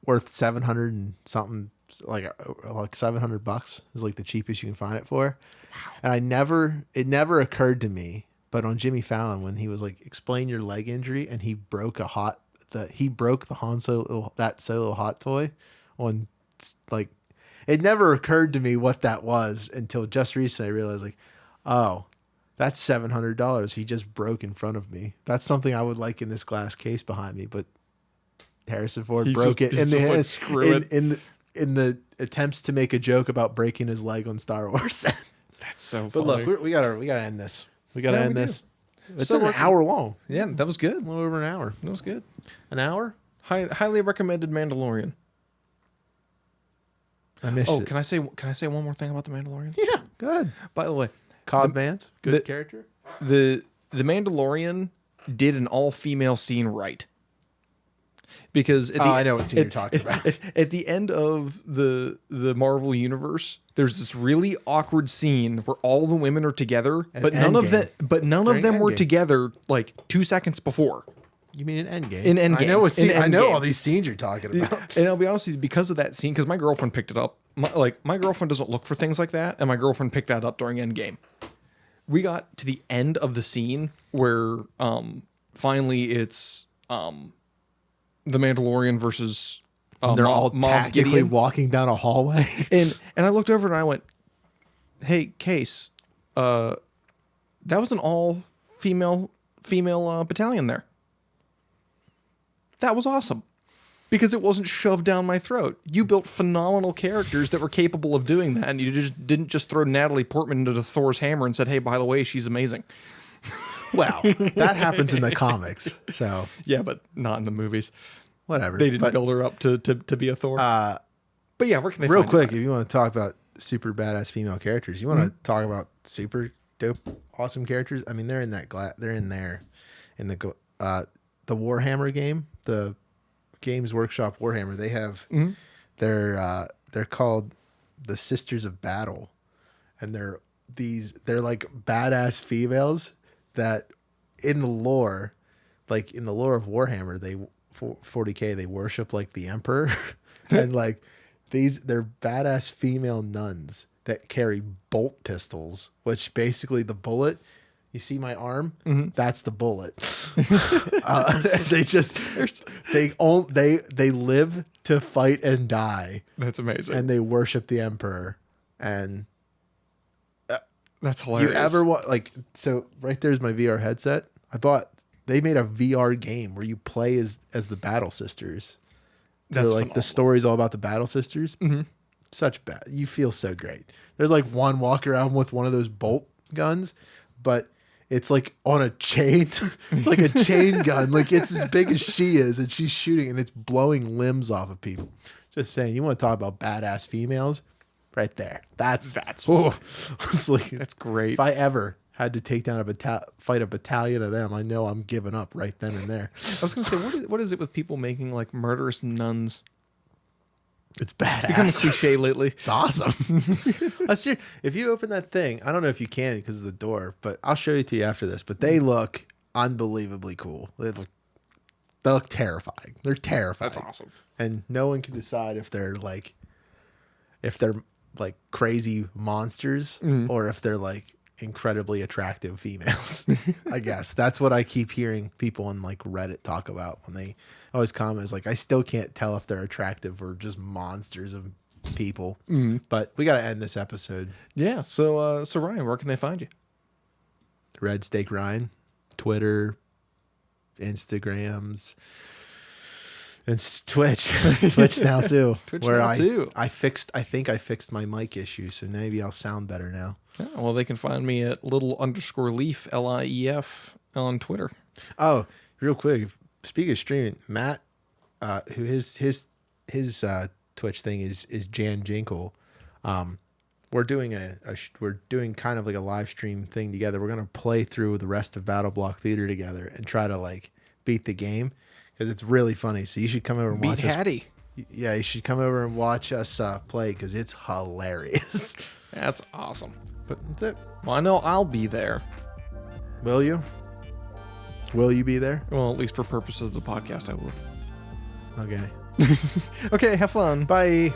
Speaker 1: worth 700 and something, like $700 is like the cheapest you can find it for. Wow. And it never occurred to me, but on Jimmy Fallon when he was like, explain your leg injury, and he broke the Han Solo Solo Hot Toy on, like, it never occurred to me what that was until just recently. I realized like, oh, that's $700 he just broke in front of me. That's something I would like in this glass case behind me, but Harrison Ford broke it in the attempts to make a joke about breaking his leg on Star Wars.
Speaker 2: That's so funny.
Speaker 1: But look, we gotta end this. We gotta end this. It's
Speaker 2: So
Speaker 1: an hour long.
Speaker 2: Yeah, that was good.
Speaker 1: A little over an hour.
Speaker 2: That was good.
Speaker 1: An hour?
Speaker 2: Highly recommended Mandalorian.
Speaker 1: I missed it.
Speaker 2: Can I say one more thing about the Mandalorian?
Speaker 1: Yeah, go ahead.
Speaker 2: By the way,
Speaker 1: Cobb Vance, good character.
Speaker 2: The Mandalorian did an all-female scene right. Because
Speaker 1: I know what scene you're talking about.
Speaker 2: At the end of the Marvel universe, there's this really awkward scene where all the women are together, but none of them were together like 2 seconds before.
Speaker 1: You mean in Endgame?
Speaker 2: In Endgame.
Speaker 1: I know all these scenes you're talking about.
Speaker 2: And I'll be honest with you, because of that scene, because my girlfriend picked it up. My girlfriend doesn't look for things like that, and my girlfriend picked that up during Endgame. We got to the end of the scene where finally it's the Mandalorian versus
Speaker 1: They're all
Speaker 2: Moff
Speaker 1: tactically
Speaker 2: Gideon.
Speaker 1: walking down a hallway.
Speaker 2: And I looked over and I went, "Hey, Case, that was an all female battalion there. That was awesome." Because it wasn't shoved down my throat. You built phenomenal characters that were capable of doing that, and you didn't just throw Natalie Portman into Thor's hammer and said, "Hey, by the way, she's amazing."
Speaker 1: Well, that happens in the comics, so
Speaker 2: Yeah, but not in the movies.
Speaker 1: whatever.
Speaker 2: They didn't build her up to be a Thor. But yeah, where can they
Speaker 1: real
Speaker 2: find
Speaker 1: quick,
Speaker 2: that?
Speaker 1: if you want to talk about super badass female characters, you want to talk about super dope, awesome characters. I mean, they're in that. They're in there, in the Warhammer game, the Games Workshop Warhammer. They have they're called the Sisters of Battle, and they're like badass females that in the lore of Warhammer, they 40K, they worship like the Emperor, and like they're badass female nuns that carry bolt pistols, which basically the bullet. You see my arm? That's the bullet. They live to fight and die.
Speaker 2: That's amazing.
Speaker 1: And they worship the Emperor. And
Speaker 2: that's hilarious.
Speaker 1: you ever want so right there's my VR headset. They made a VR game where you play as the Battle Sisters.
Speaker 2: That's
Speaker 1: like the story's all about the Battle Sisters. Such bad. You feel so great. There's like one walk around with one of those bolt guns, but it's like on a chain. It's like a chain gun. Like it's as big as she is, and she's shooting, and it's blowing limbs off of people. Just saying, you want to talk about badass females? Right there. That's honestly,
Speaker 2: that's great.
Speaker 1: If I ever had to take down fight a battalion of them, I know I'm giving up right then and there.
Speaker 2: I was gonna say, what is it with people making like murderous nuns?
Speaker 1: It's badass.
Speaker 2: It's become a cliche lately.
Speaker 1: It's awesome. If you open that thing, I don't know if you can because of the door, but I'll show you to you after this. But they look unbelievably cool. They look terrifying. They're terrifying.
Speaker 2: That's awesome.
Speaker 1: And no one can decide if they're like crazy monsters or if they're like incredibly attractive females. I guess that's what I keep hearing people on like Reddit talk about when they always comment is like, I still can't tell if they're attractive or just monsters of people. But we got to end this episode.
Speaker 2: Yeah. So Ryan, where can they find you?
Speaker 1: Red Steak Ryan, Twitter, Instagrams, and Twitch. Twitch now too. I think I fixed my mic issue, so maybe I'll sound better now.
Speaker 2: Yeah, well, they can find me at little_leaf, LIEF, on Twitter.
Speaker 1: Oh, real quick, speaking of streaming, Matt, who his Twitch thing is Jan Jinkle. We're doing we're doing kind of like a live stream thing together. We're gonna play through the rest of Battle Block Theater together and try to like beat the game because it's really funny. So you should come over and watch us.
Speaker 2: Hattie.
Speaker 1: Yeah, you should come over and watch us play because it's hilarious.
Speaker 2: That's awesome.
Speaker 1: But that's it.
Speaker 2: Well, I know I'll be there.
Speaker 1: Will you? Will you be there?
Speaker 2: Well, at least for purposes of the podcast, I will.
Speaker 1: Okay.
Speaker 2: Okay, have fun.
Speaker 1: Bye.